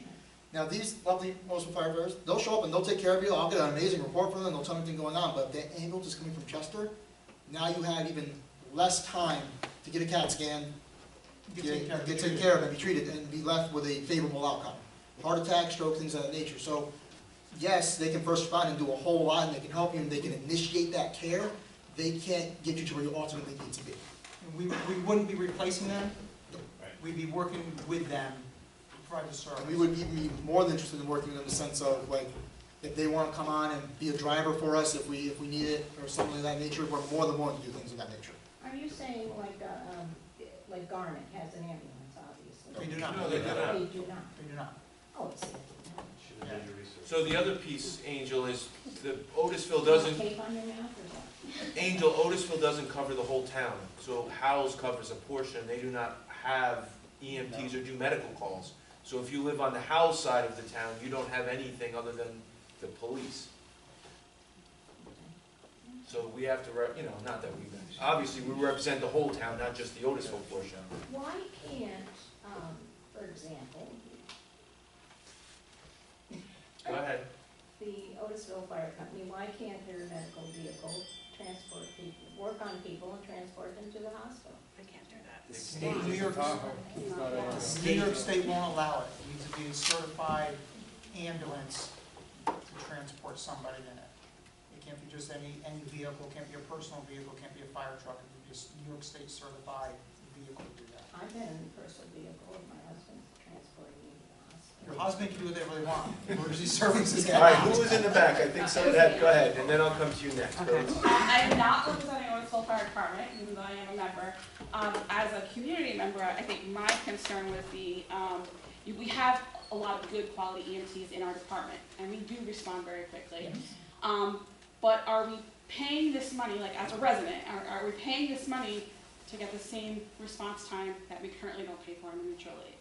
Now, these lovely Otisville firefighters, they'll show up and they'll take care of you, I'll get an amazing report from them, they'll tell me everything going on, but if the ambulance is coming from Chester, now you have even less time to get a CAT scan, get taken care of and be treated, and be left with a favorable outcome. Heart attack, stroke, things of that nature. So, yes, they can first respond and do a whole lot, and they can help you, and they can initiate that care. They can't get you to where you ultimately need to be. And we wouldn't be replacing them, we'd be working with them to provide the service. And we would even be more than interested in working with them in the sense of, like, if they want to come on and be a driver for us, if we need it, or something of that nature, we're more than willing to do things of that nature. Are you saying like Garnet has an ambulance, obviously? They do not. No, they do not. They do not. They do not. Oh, it's. Should have done your research. So the other piece, Angel, is the Otisville doesn't, Tape on your mouth or what? Angel, Otisville doesn't cover the whole town. So Howells covers a portion, they do not have EMTs or do medical calls. So if you live on the Howells side of the town, you don't have anything other than the police. So we have to, not that we, obviously we represent the whole town, not just the Otisville portion. Why can't, for example, Go ahead. the Otisville Fire Company, why can't their medical vehicle transport people, work on people and transport them to the hospital? They can't do that. New York State won't allow it. It needs to be a certified ambulance to transport somebody in it. It can't be just any vehicle, can't be a personal vehicle, can't be a fire truck. It would be a New York State certified vehicle to do that. I've been in a personal vehicle with my husband transporting me to the hospital. Your husband can do whatever they want. Emergency services. All right, who was in the back? I think some of that, go ahead, and then I'll come to you next. Go ahead. I am not representing Otisville Fire Department, even though I am a member. As a community member, I think my concern with we have a lot of good quality EMTs in our department, and we do respond very quickly. But are we paying this money, like as a resident, are we paying this money to get the same response time that we currently don't pay for in the mutual aid?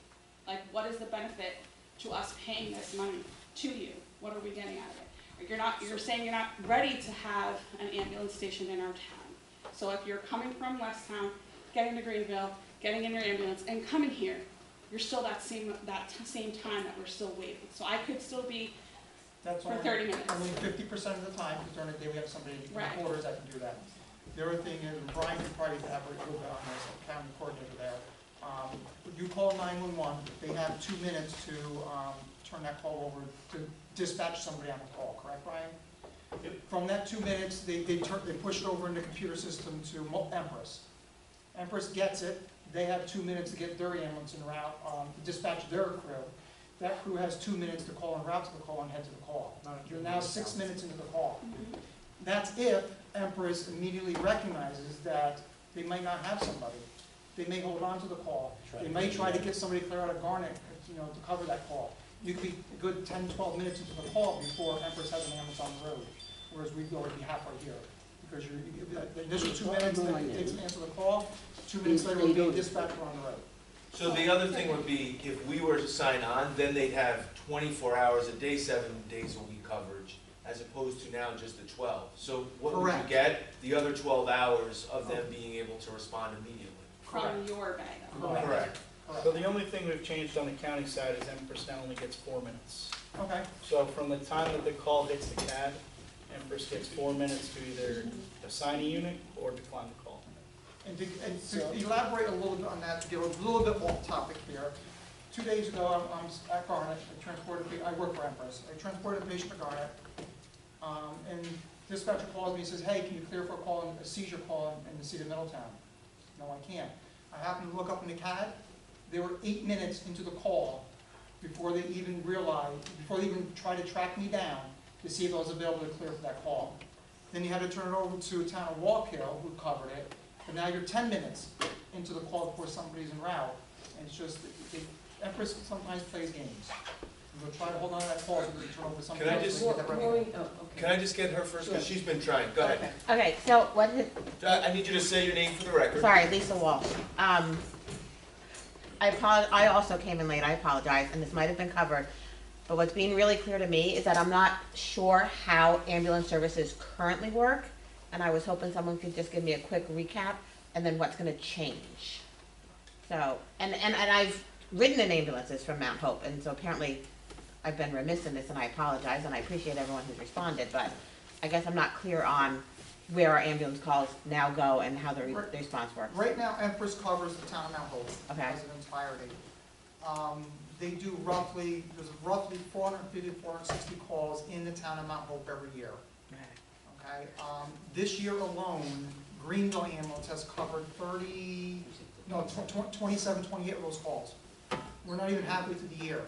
Like, what is the benefit to us paying this money to you? What are we getting out of it? You're saying you're not ready to have an ambulance station in our town. So if you're coming from Westtown, getting to Greenville, getting in your ambulance, and coming here, you're still that same time that we're still waiting. So I could still be That's for 30 minutes. Only 50% of the time, because during the day we have somebody in Right. the quarters that can do that. The other thing is, and Brian can probably elaborate a little bit on this, the county coordinator there. You call 911, they have 2 minutes to turn that call over to dispatch somebody on the call, correct, Brian? From that 2 minutes, they push it over in the computer system to Empress. Empress gets it, they have 2 minutes to get their ambulance en route, dispatch their crew. That crew has 2 minutes to call en route to the call and head to the call. You're now 6 minutes into the call. That's if Empress immediately recognizes that they might not have somebody. They may hold on to the call. They may try to get somebody clear out of Garnet, to cover that call. You could be a good 10, 12 minutes into the call before Empress has an ambulance on the road, whereas we'd already be halfway here. because the initial 2 minutes that it takes to answer the call, 2 minutes later, we'll be dispatched on the road. So the other thing would be, if we were to sign on, then they'd have 24 hours a day, 7 days a week coverage, as opposed to now just the 12. So what would you Correct. get? The other 12 hours of them being able to respond immediately. From your bag. Correct. So the only thing we've changed on the county side is Empress now only gets 4 minutes. Okay. So from the time that the call hits the CAD, Empress gets 4 minutes to either assign a unit or decline the call. And to elaborate a little bit on that, to get a little bit off topic here, 2 days ago, I'm at Garnet, I work for Empress. I transported a patient to Garnet, and dispatcher calls me and says, hey, can you clear for a seizure call in the city of Middletown? No, I can't. I happened to look up in the CAD, they were 8 minutes into the call before they even tried to track me down to see if I was available to clear for that call. Then you had to turn it over to a town of Walk Hill who covered it, but now you're 10 minutes into the call before somebody's en route. And it's just, Empress sometimes plays games. We'll try to hold on to that call so we can turn over to somebody Can I else. just- so we can get that revenue. Can I just get her first, because she's been trying, go ahead. Okay, so what is, I need you to say your name for the record. sorry, Lisa Walsh. I also came in late, I apologize, and this might have been covered, but what's being really clear to me is that I'm not sure how ambulance services currently work, and I was hoping someone could just give me a quick recap, and then what's gonna change. So, and I've ridden in ambulances from Mount Hope, and so apparently I've been remiss in this, and I apologize, and I appreciate everyone who's responded, but I guess I'm not clear on where our ambulance calls now go and how the response works. Right now, Empress covers the town of Mount Hope Okay. as an entirety. They do there's roughly 450 to 460 calls in the town of Mount Hope every year. Okay, this year alone, Greenville Ambulance has covered 27, 28 of those calls. We're not even halfway through the year.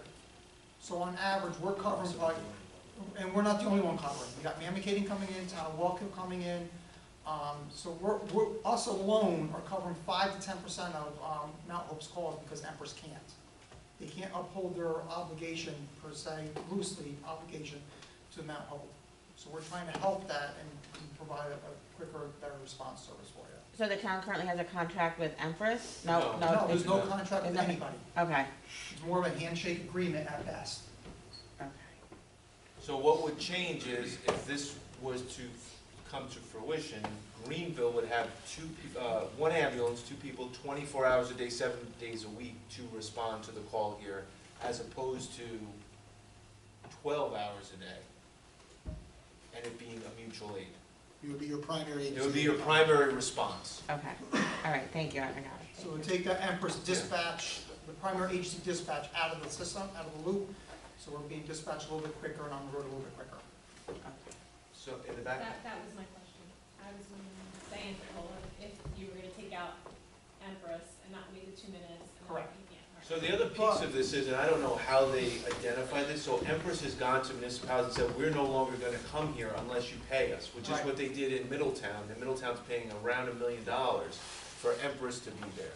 So on average, we're covering probably, and we're not the only one covering. We got Mamakating coming in, town of Walk Hill coming in. So we're us alone are covering 5 to 10% of Mount Hope's calls because Empress can't. They can't uphold their obligation, per se, loosely obligation to Mount Hope. So we're trying to help that and provide a quicker, better response service for you. So the town currently has a contract with Empress? No, No, there's no contract with there's nothing. anybody. Okay. It's more of a handshake agreement at best. Okay. So what would change is, if this was to come to fruition, Greenville would have one ambulance, 2 people, 24 hours a day, 7 days a week to respond to the call here, as opposed to 12 hours a day, and it being a mutual aid. It would be your primary agency. It would be your primary response. Okay. All right, thank you, I got it. So we take that Empress dispatch, the primary agency dispatch out of the system, out of the loop. So we're being dispatched a little bit quicker and on the road a little bit quicker. So in the back? That was my question. I was saying, well, if you were gonna take out Empress and not wait the 2 minutes. And Correct. So the other piece of this is, and I don't know how they identify this, so Empress has gone to municipalities and said, we're no longer gonna come here unless you pay us, which is Right. what they did in Middletown, and Middletown's paying around $1 million for Empress to be there.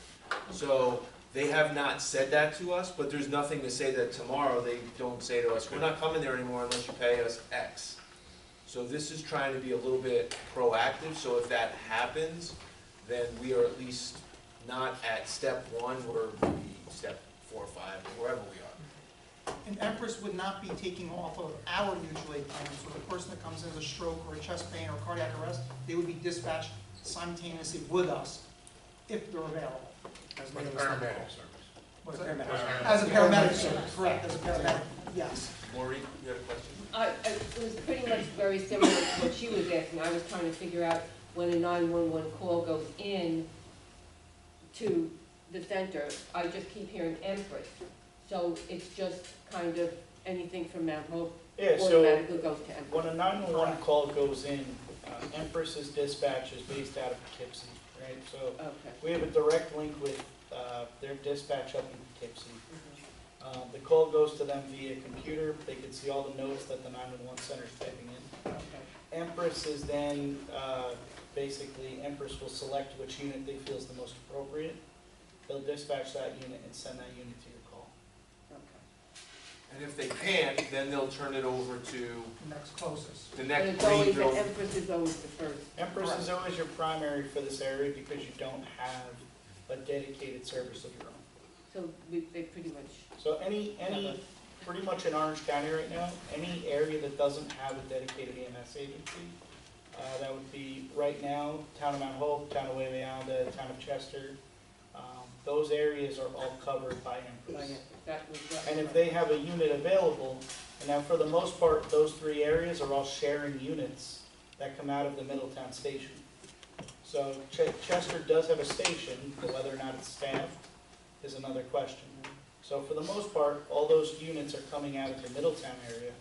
So they have not said that to us, but there's nothing to say that tomorrow they don't say to us, we're not coming there anymore unless you pay us X. So this is trying to be a little bit proactive, so if that happens, then we are at least not at step 1, we're maybe step 4 or 5, wherever we are. And Empress would not be taking off of our mutual aid plan. So the person that comes in with a stroke or a chest pain or cardiac arrest, they would be dispatched simultaneously with us if they're available. As a paramedic service. What's that? As a paramedic service, correct, as a paramedic, yes. Maureen, you had a question? It was pretty much very similar to what she was asking. I was trying to figure out when a 911 call goes in to the center, I just keep hearing Empress. So it's just kind of anything from Mount Hope Yeah, so automatically goes to Empress. when a 911 call goes in, Empress's dispatch is based out of Poughkeepsie, right? So Okay. we have a direct link with their dispatch up in Poughkeepsie. The call goes to them via computer. They can see all the notes that the 911 center is typing in. Empress is then, basically, Empress will select which unit they feel is the most appropriate. They'll dispatch that unit and send that unit to your call. And if they can't, then they'll turn it over to Next closest. the And next it's always, Greenville. Empress is always the first. Empress is always your primary for this area because you don't have a dedicated service of your own. So they pretty much, So any, pretty much in Orange County right now, any area that doesn't have a dedicated EMS agency, that would be right now, Town of Mount Hope, Town of Wayanda, Town of Chester, those areas are all covered by Empress. that was. And if they have a unit available, and now for the most part, those three areas are all sharing units that come out of the Middletown station. So Chester does have a station, but whether or not it's staffed is another question. So for the most part, all those units are coming out of the Middletown area.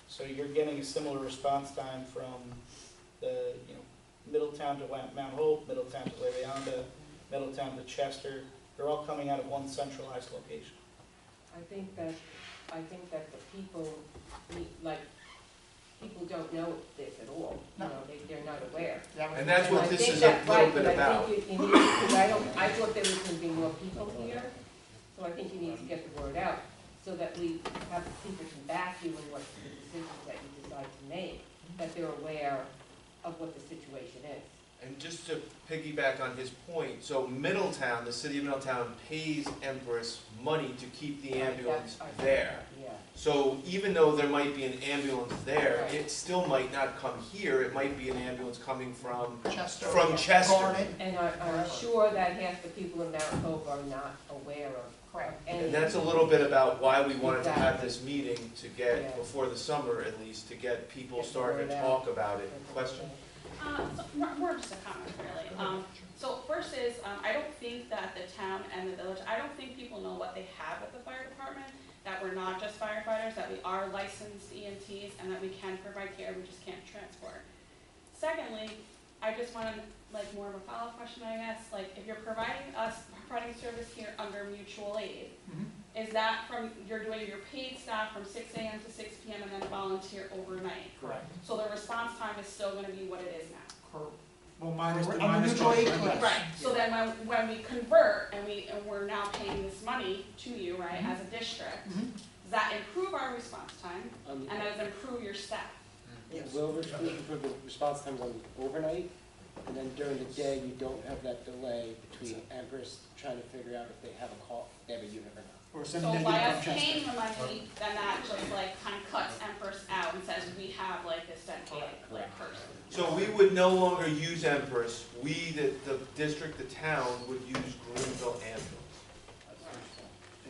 So you're getting a similar response time from the, Middletown to Mount Hope, Middletown to Wayanda, Middletown to Chester. They're all coming out of one centralized location. I think that the people, people don't know this at all, they're not aware. And that's what I this think is a that's little right, bit but about. I think you need, because I thought there was gonna be more people here, so I think you need to get the word out, so that we have people come back to you and what the decisions that you decide to make, that they're aware of what the situation is. And just to piggyback on his point, so Middletown, the city of Middletown pays Empress money to keep the ambulance there. Yeah. So even though there might be an ambulance there, Right. it still might not come here. It might be an ambulance coming from Chester. Chester. Garnet. And I'm sure that half the people in Mount Hope are not aware of. Correct. And that's a little bit about why we wanted to have Exactly. this meeting, to Yeah. get, before the summer at least, to get people Get the starting to word talk about it. Question? So more just a comment, really. So first is, I don't think that the town and the village, I don't think people know what they have at the fire department, that we're not just firefighters, that we are licensed EMTs, and that we can provide care, we just can't transport. Secondly, I just want more of a follow-up question, I guess, if you're providing service here under mutual aid, is that you're doing your paid staff from 6 a.m. to 6 p.m. and then volunteer overnight? Correct. So the response time is still gonna be what it is now? Correct. Well, minus the Under mutual aid, mutual aid, correct. Right, so then when we convert and we're now paying this money to you, right, as a district, does that improve our response time and does it improve your staff? Yes. Will improve the response times on overnight, and then during the day, you don't have that delay between Empress trying to figure out if they have a call, if they have a unit or not. Or So sending by that us from Chester. paying the money, then that just kind of cuts Empress out and says we have this dedicated person. So we would no longer use Empress. We, the district, the town, would use Greenville Ambulance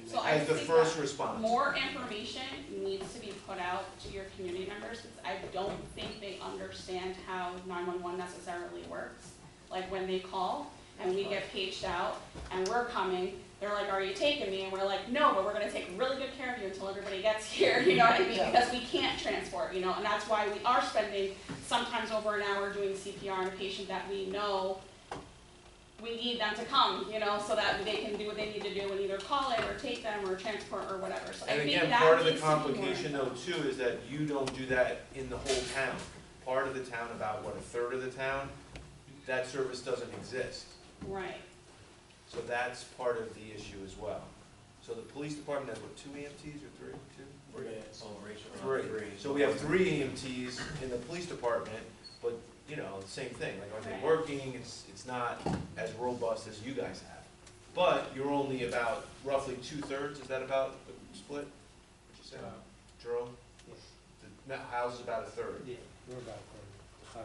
So I as the think first that response. more information needs to be put out to your community members, because I don't think they understand how 911 necessarily works. Like when they call and we get paged out and we're coming, they're like, are you taking me? And we're like, no, but we're gonna take really good care of you until everybody gets here, you know what I mean? Because we can't transport, and that's why we are spending sometimes over an hour doing CPR on a patient that we know we need them to come, so that they can do what they need to do and either call in or take them or transport or whatever. So I And think again, that part of the needs to be more- complication though too is that you don't do that in the whole town. Part of the town, about a third of the town, that service doesn't exist. Right. So that's part of the issue as well. So the police department has what, 2 EMTs or 3? 2? Three. So we have 3 EMTs in the police department, but same thing. Are they Right. working? It's not as robust as you guys have. But you're only about roughly 2/3. Is that about the split? What'd you say? Jerome? The house is about 1/3. Yeah, we're about a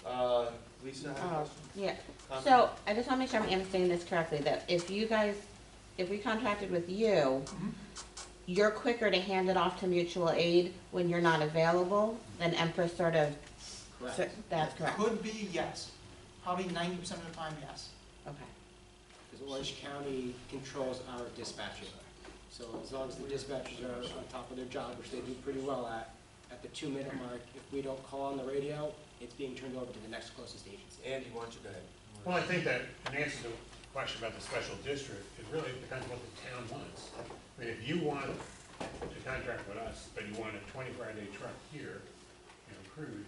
third, Lisa, have a Oh, question? yeah. Comment? So I just want to make sure I'm understanding this correctly, that if we contracted with you, you're quicker to hand it off to mutual aid when you're not available than Empress sort of, that's correct. Could be, yes. Probably 90% of the time, yes. Okay. Because Orange County controls our dispatching. So as long as the dispatchers are on top of their job, which they do pretty well at the 2-minute mark, if we don't call on the radio, it's being turned over to the next closest agency. Andy, why don't you go ahead? Well, I think that in answer to the question about the special district, it really depends what the town wants. I mean, if you want to contract with us, but you want a 24-hour-a-day truck here, crewed,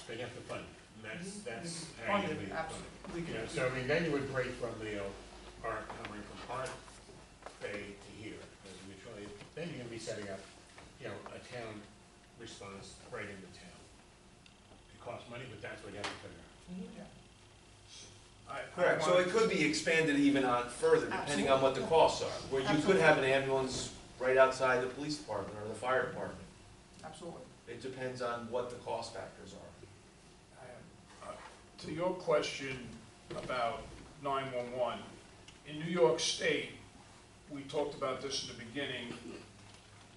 then you have to fund it. And that's how you Funded, leave absolutely. funding. So I mean, then you would break from coming from our pay to here, as mutual aid. Then you're gonna be setting up, you know, a town response right in the town. It costs money, but that's what you have to figure out. Correct, so it could be expanded even on further, depending on what the costs are, where you could have an ambulance right outside the police department or the fire department. Absolutely. It depends on what the cost factors are. To your question about 911, in New York State, we talked about this in the beginning,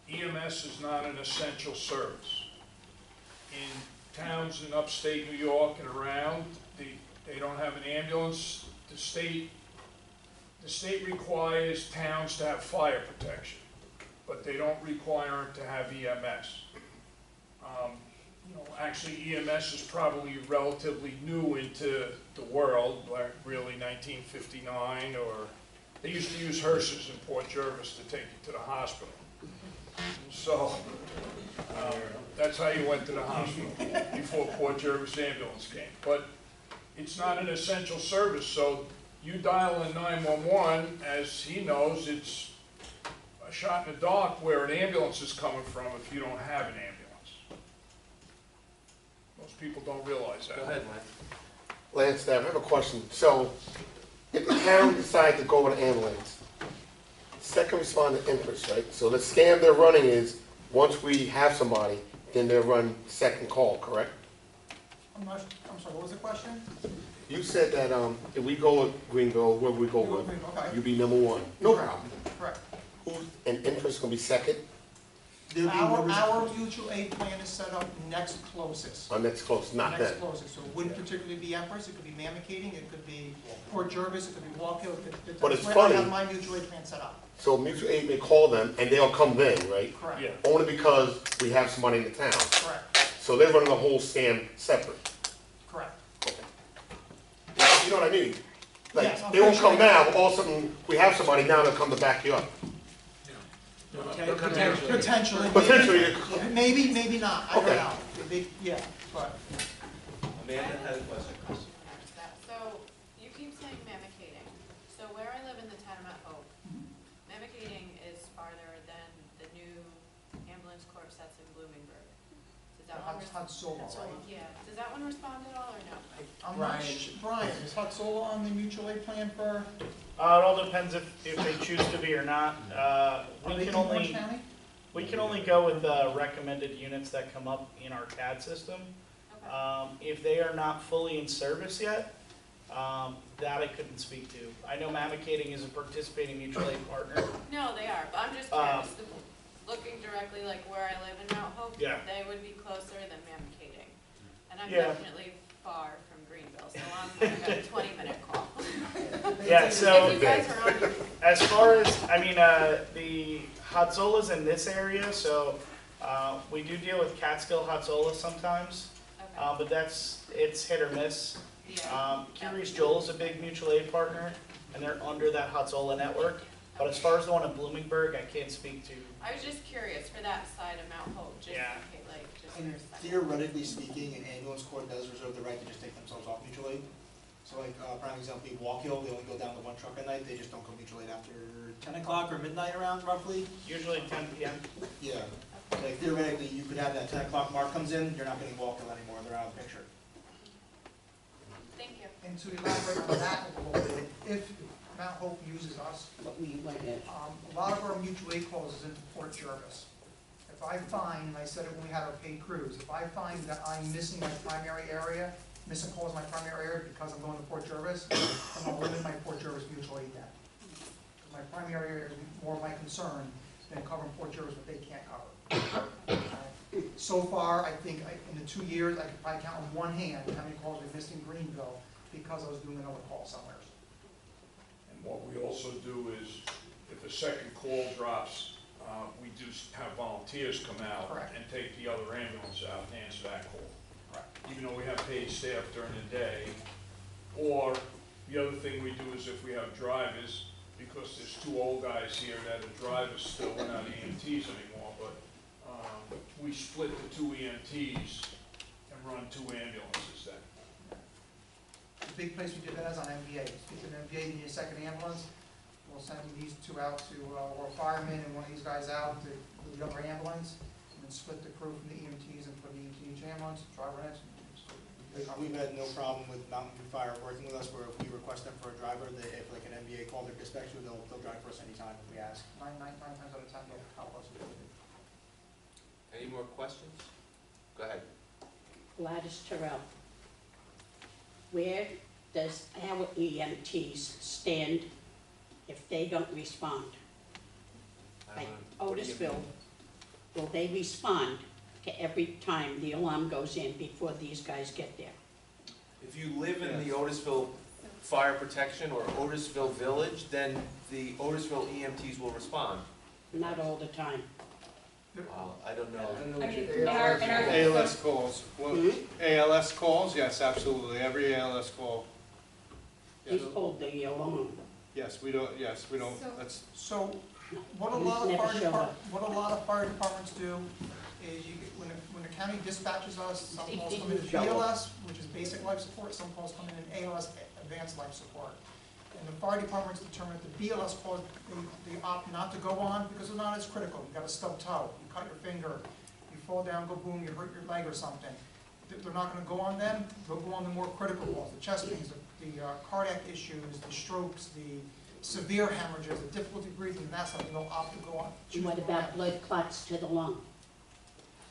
EMS is not an essential service. In towns in upstate New York and around, they don't have an ambulance. The state requires towns to have fire protection, but they don't require them to have EMS. You know, actually EMS is probably relatively new into the world, like really 1959, or they used to use hearses in Port Jervis to take you to the hospital. So that's how you went to the hospital before Port Jervis ambulance came. But it's not an essential service, so you dial in 911, as he knows, it's a shot in the dark where an ambulance is coming from if you don't have an ambulance. Most people don't realize that. Go ahead, Mike. Lance, I have a question. So, if the town decides to go with an ambulance, second responder interest, right? So the scam they're running is, once we have somebody, then they'll run second call, correct? I'm sorry, what was the question? You said that if we go with Greenville, where we go with, Okay. you be number one. No problem. Correct. Who's, and interest gonna be second? There'll be Our numbers- mutual aid plan is set up next closest. Or next close, not Next them. closest, so it wouldn't particularly be Empress, it could be Mamakating, it could be Port Jervis, it could be Walk Hill. But it's that's where I have funny. my mutual aid plan set up. So mutual aid may call them and they'll come then, right? Correct. Yeah. Only because we have somebody in the town. Correct, So they're running the whole scam separate. correct. You know what I mean? Like, Yes, I'm they won't pretty come sure. now, all of a sudden, we have somebody, now they'll come to back you up. Potentially. Potentially. Maybe, maybe not, I don't Okay. know. Yeah, but. Amanda has a question. So, you keep saying Mamakating. So where I live in the town of Mount Hope, Mamakating is farther than the new ambulance corps that's in Bloomingburg. Does that one? Hutzola, right? Yeah, does that one respond at all or no? I'm not sure, Brian, is Hutzola on the mutual aid plan for, It all depends if they choose to be or not. are We they can in Orange only, County? we can only go with the recommended units that come up in our CAD system. Okay. If they are not fully in service yet, that I couldn't speak to. I know Mamakating is a participating mutual aid partner. No, they are, but I'm just curious, looking directly like where I live in Mount Hope, Yeah. they would be closer than Mamakating. And I'm Yeah. definitely far from Greenville, so I'm like a 20-minute call. Yeah, so If you guys are on your as far as, the Hatzola's in this area, so we do deal with Catskill Hatzola sometimes, Okay. but it's hit or miss. Yeah. Curious Joel is a big mutual aid partner, and they're under that Hatzola network. But as far as the one in Bloomingburg, I can't speak to. I was just curious for that side of Mount Hope, just in Yeah. case, like, just And for a second. theoretically speaking, an ambulance corps does reserve the right to just take themselves off mutual aid. So like, prime example, be Walk Hill, they only go down to one truck a night, they just don't go mutual aid after 10 o'clock or midnight around roughly. Usually 10 p.m. Yeah, like theoretically, you could have that 10 o'clock mark comes in, you're not getting Walk Hill anymore, they're out of the picture. Thank you. And to elaborate on that a little bit, if Mount Hope uses us, a lot of our mutual aid calls is into Port Jervis. If I find, and I said it when we had our paid crews, if I find that I'm missing my primary area, missing calls in my primary area because I'm going to Port Jervis, I'm gonna limit my Port Jervis mutual aid then. My primary area is more my concern than covering Port Jervis what they can't cover. So far, I think in the 2 years, I could probably count on one hand how many calls we missed in Greenville because I was doing another call somewhere. And what we also do is, if a second call drops, we do have volunteers come out Correct. and take the other ambulance out and answer that call. Correct. Even though we have paid staff during the day. Or the other thing we do is if we have drivers, because there's two old guys here that are drivers still, we're not EMTs anymore, but we split the two EMTs and run two ambulances then. The big place we did that is on MVA. Speaking of MVA, you need a second ambulance. we'll send these two out to, or a fireman and one of these guys out to the other ambulance, and then split the crew from the EMTs and put an EMT in each ambulance, driver in it. We've had no problem with Mountain View Fire working with us, where if we request them for a driver, if like an MBA call their dispatcher, they'll drive for us anytime if we ask. Nine times out of 10, they'll help us with it. Any more questions? Go ahead. Gladys Terrell. Where does our EMTs stand if they don't respond? Like What do you Otisville, mean? will they respond to every time the alarm goes in before these guys get there? If you live in the Otisville Fire Protection or Otisville Village, then the Otisville EMTs will respond. Not all the time. I don't know. ALS calls, well, ALS calls, yes, absolutely, every ALS call. He's pulled the alarm. Yes, we don't, that's. So, what a He's lot of never fire showed depart, up. what a lot of fire departments do is when the county dispatches us, some calls come in as BLS, which is basic life support, some calls come in ALS, advanced life support. And the fire departments determine that the BLS calls, they opt not to go on because they're not as critical. You got a stub toe, you cut your finger, you fall down, go boom, you hurt your leg or something. They're not gonna go on them, they'll go on the more critical calls, the chest pains, the cardiac issues, the strokes, the severe hemorrhages, the difficulty breathing, and that's something they'll opt to go on. And what about blood clots to the lung?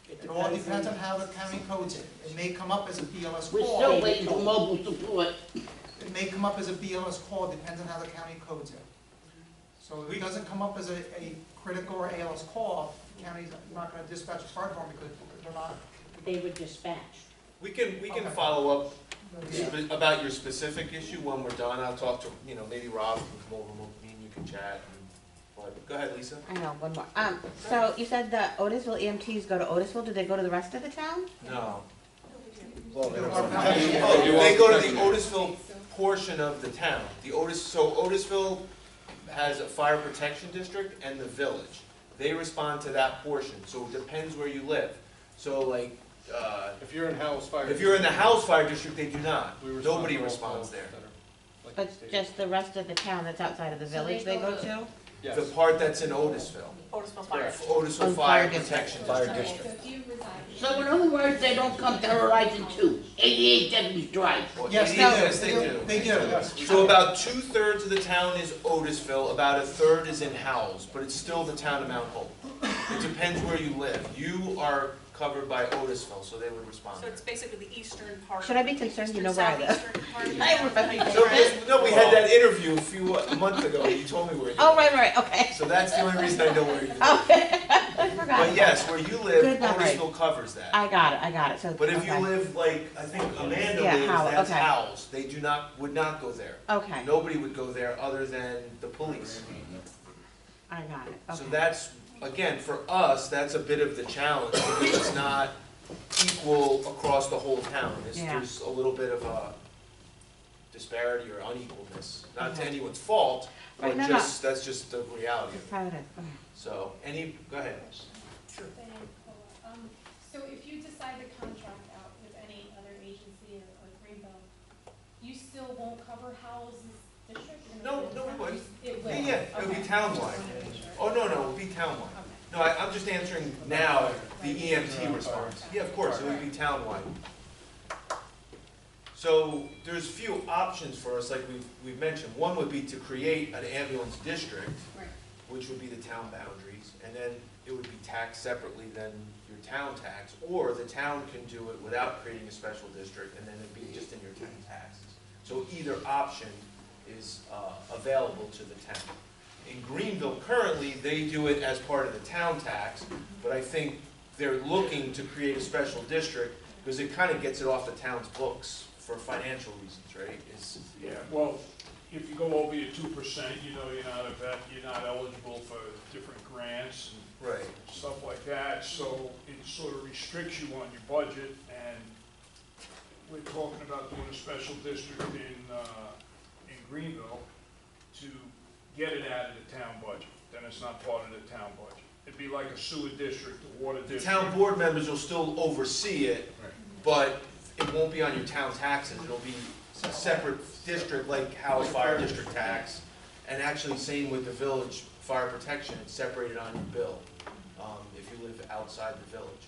It all depends on how the county codes it. It may come up as a BLS We're call. still waiting for mobile support. It may come up as a BLS call, depends on how the county codes it. So if it doesn't come up as a critical or ALS call, the county's not gonna dispatch the fire department because they're not. They were dispatched. We can Okay. follow up about your specific issue when we're done. I'll talk to, maybe Rob can come over, me and you can chat. But go ahead, Lisa. I know, one more. So you said the Otisville EMTs go to Otisville, do they go to the rest of the town? No. Well, They go to the Otisville portion of the town. So Otisville has a fire protection district and the village. They respond to that portion, so it depends where you live. So like, If you're in Howell's Fire. if you're in the Howells Fire District, they do not. We respond Nobody to all responds calls there. that are like But stated. just the rest of the town that's outside of the So they village they go go to- to? Yes. The part that's in Otisville. Otisville Fire. Otisville Oh, Fire fire district. Protection Fire District. district. So if you reside. So in other words, they don't come to Horizon 2, 88 Devon's Drive. Well, Yes, yes, they do. They do. So about 2/3 of the town is Otisville, about 1/3 is in Howells, but it's still the town of Mount Hope. It depends where you live. You are covered by Otisville, so they would respond. So it's basically the eastern part. Should I be concerned you know where I live? Southeastern part of the I town. remember. No, we had that interview a month ago, you told me where you Oh, live. right, okay. So that's the only reason I know where you live. Okay, I forgot. But yes, where you live, Good memory. Otisville covers that. I got it, so. But if you okay. live like, I think Amanda Yeah, lives, Howell, that's okay. Howells, they would not go there. Okay, Nobody would go there other than the police. I got it, So okay. that's, again, for us, that's a bit of the challenge, because it's not equal across the whole town. Yeah. There's a little bit of a disparity or unequalness, not to anyone's fault, but Right, no. that's just the reality of That's it. how it is, okay. So, go ahead. So if you decide to contract out with any other agency or Greenbelt, you still won't cover Howell's district? No, we wouldn't. It will? Yeah, it would be Okay. townwide. Just wanted to make sure. Oh, no, it would be townwide. No, I'm just answering now the EMT response. Yeah, of course, it would be townwide. So there's a few options for us, like we've mentioned. One would be to create an ambulance district, Right. which would be the town boundaries, and then it would be taxed separately than your town tax, or the town can do it without creating a special district, and then it'd be just in your town taxes. So either option is available to the town. In Greenville, currently, they do it as part of the town tax, but I think they're looking to create a special district, because it kind of gets it off the town's books for financial reasons, right? Yeah, well, if you go over your 2%, you're not eligible for different grants Right. and stuff like that, so it sort of restricts you on your budget, and we're talking about doing a special district in Greenville to get it out of the town budget, then it's not part of the town budget. It'd be like a sewer district, a water The district. town board members will still oversee it, but it won't be on your town taxes, it'll be a separate district like Howell's Fire District tax, And actually, same with the village fire protection, it's separated on your bill, if you live outside the village.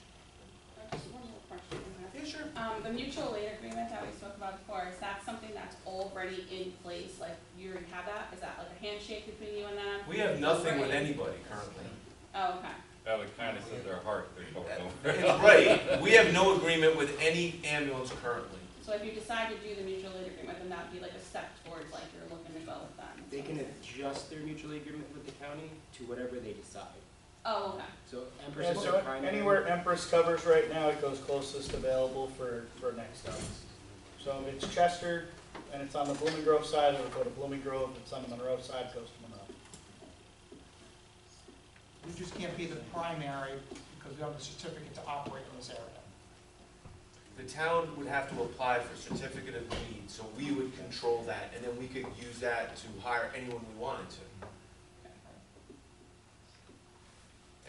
Just one more question. Yeah, sure. The mutual aid agreement that we spoke about before, is that something that's already in place? Like, you already have that? Is that like a handshake between you and them? We have nothing with anybody currently. Oh, okay. That would kind of set their heart, they're going Right, we have no agreement with any ambulance currently. So if you decide to do the mutual aid agreement, then that'd be like a step towards like you're looking to go with them. They can adjust their mutual aid agreement with the county to whatever they decide. Oh, okay. So Empress Yeah, is so their primary. anywhere Empress covers right now, it goes closest available for next up. So if it's Chester and it's on the Blooming Grove side, it'll go to Blooming Grove. If it's on the Monroe side, it goes to Monroe. We just can't be the primary because we have a certificate to operate in this area. The town would have to apply for certificate of need, so we would control that, and then we could use that to hire anyone we wanted to.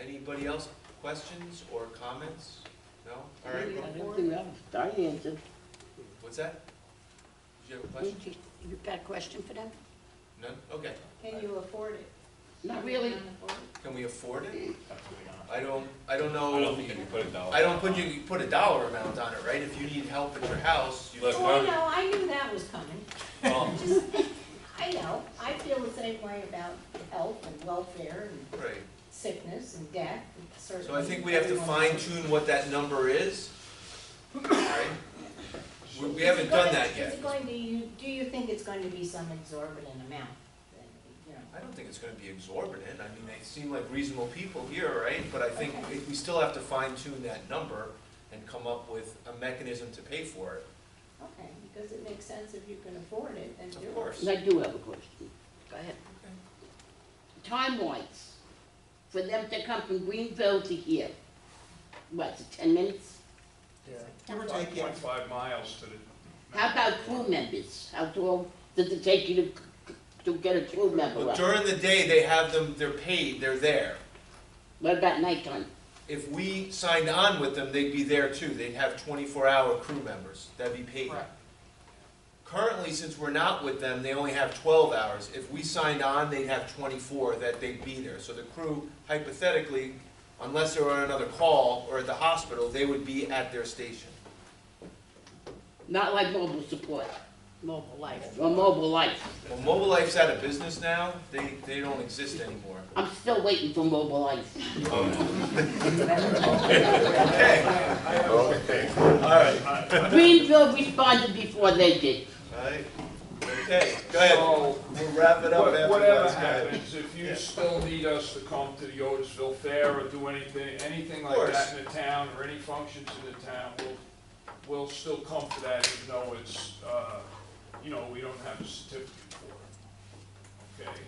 Anybody else, questions or comments? No? All right. I don't think I answered. What's that? Did you have a question? You've got a question for them? None? Okay. Can you afford it? Not really. Can we afford it? I don't know. I don't think you can put a dollar. I don't put you put a dollar amount on it, right? If you need help at your house, you. Look, Oh, I know, I knew that was coming. Well, Just, I know, I feel the same way about health and welfare and right. sickness and death. and certainly So I think we have to everyone fine else. tune what that number is. Right? We haven't done that Is yet. it going to, do you think it's going to be some exorbitant amount? Then, you know? I don't think it's gonna be exorbitant. I mean, they seem like reasonable people here, right? But I think we still have to fine tune that number and come up with a mechanism to pay for it. Okay, because it makes sense if you can afford it, then do it. Of course. I do have a question. Go ahead. Time-wise, for them to come from Greenville to here, what's it, 10 minutes? Give or take, yeah. 5.5 miles to the. How about crew members? How long does it take you to get a crew member But up? during the day, they have them, they're paid, they're there. What about nighttime? If we signed on with them, they'd be there too. They'd have 24-hour crew members. That'd be paid. Correct. Currently, since we're not with them, they only have 12 hours. If we signed on, they'd have 24 that they'd be there. So the crew, hypothetically, unless they were on another call or at the hospital, they would be at their station. Not like mobile support, Mobile life. or mobile life. Well, Mobile Life's out of business now. They don't exist anymore. I'm still waiting for mobile life. Okay. Okay. All right. Greenville responded before they did. All right. Okay, go ahead. So, We'll wrap it up after whatever that's good. happens, if you still need us to come to the Otisville Fair or do anything like that in the town, or any functions in the town, we'll still come to that, even though it's, you know, we don't have a certificate for it. Okay?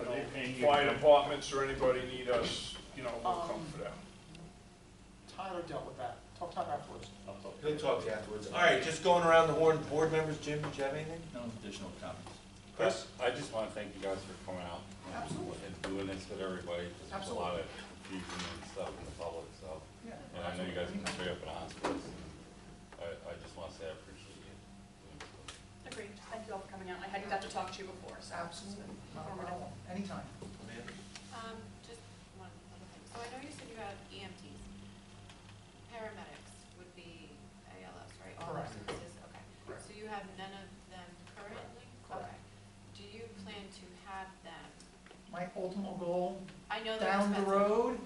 Are they paying And, you? fire departments or anybody need us, you know, we'll come for them. Tyler dealt with that. Talk to him afterwards. He'll talk to you afterwards. All right, just going around the horn, board members, Jim, did you have anything? No additional comments. Chris? I just want to thank you guys for coming out. Absolutely. And doing this with everybody. 'Cause There's a lot of confusion and stuff in the public, so. Yeah. And I know you guys can straight up and honest with us. I just want to say I appreciate you. Agreed. Thank you all for coming out. I hadn't got to talk to you before, so. Absolutely. Not a problem. Anytime. Just one other thing. So I know you said you have EMTs. Paramedics would be ALS, right? All Correct. services, okay. Correct. So you have none of them currently? Correct. Okay. Do you plan to have them? My ultimate goal, I know they're down the expensive. road,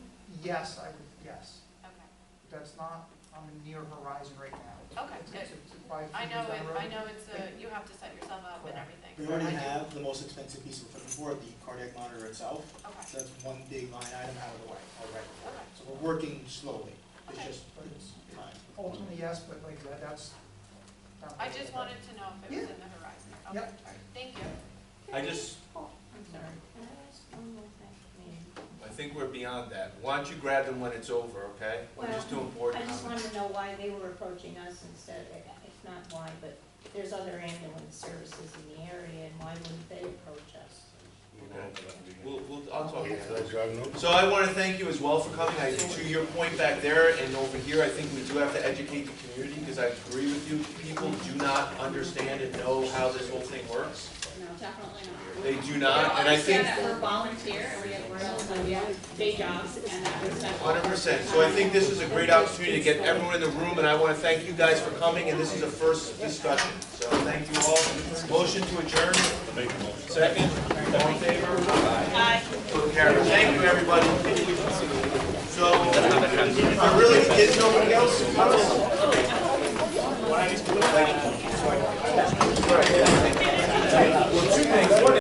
yes, I would, yes. Okay. That's not on the near horizon right now. Okay, It's probably a few I know years down the road. I know it's you have to set yourself up and everything. We so already I do- have the most expensive piece of equipment for it, the cardiac monitor itself. Okay. So that's one big line item out of the way already. Okay. So we're working slowly. It's Okay. just, it's time. Ultimately, yes, but like that, that's. down the I road. just wanted to know if it was in the horizon. Okay, Yep. all right, thank you. I just, Oh, I'm sorry. Can I ask one more thing? I think we're beyond that. Why don't you grab them when it's over, okay? We're Well, just doing board I just comments. wanted to know why they were approaching us instead, if not why, but there's other ambulance services in the area, and why wouldn't they approach us? I'll talk to you. Did I drive notes? So I want to thank you as well for coming. To your point back there and over here, I think we do have to educate the community, because I agree with you. People do not understand and know how this whole thing works. No, definitely not. They do not, and I think. We don't understand that we're volunteer, and we have roles, and we have day jobs, and that is that. 100%. So I think this is a great opportunity to get everyone in the room, and I want to thank you guys for coming, and this is a first discussion. So thank you all. Motion to adjourn. Second. All in favor? Aye. So carried. Thank you, everybody. So, really, is nobody else? Well, 2 minutes.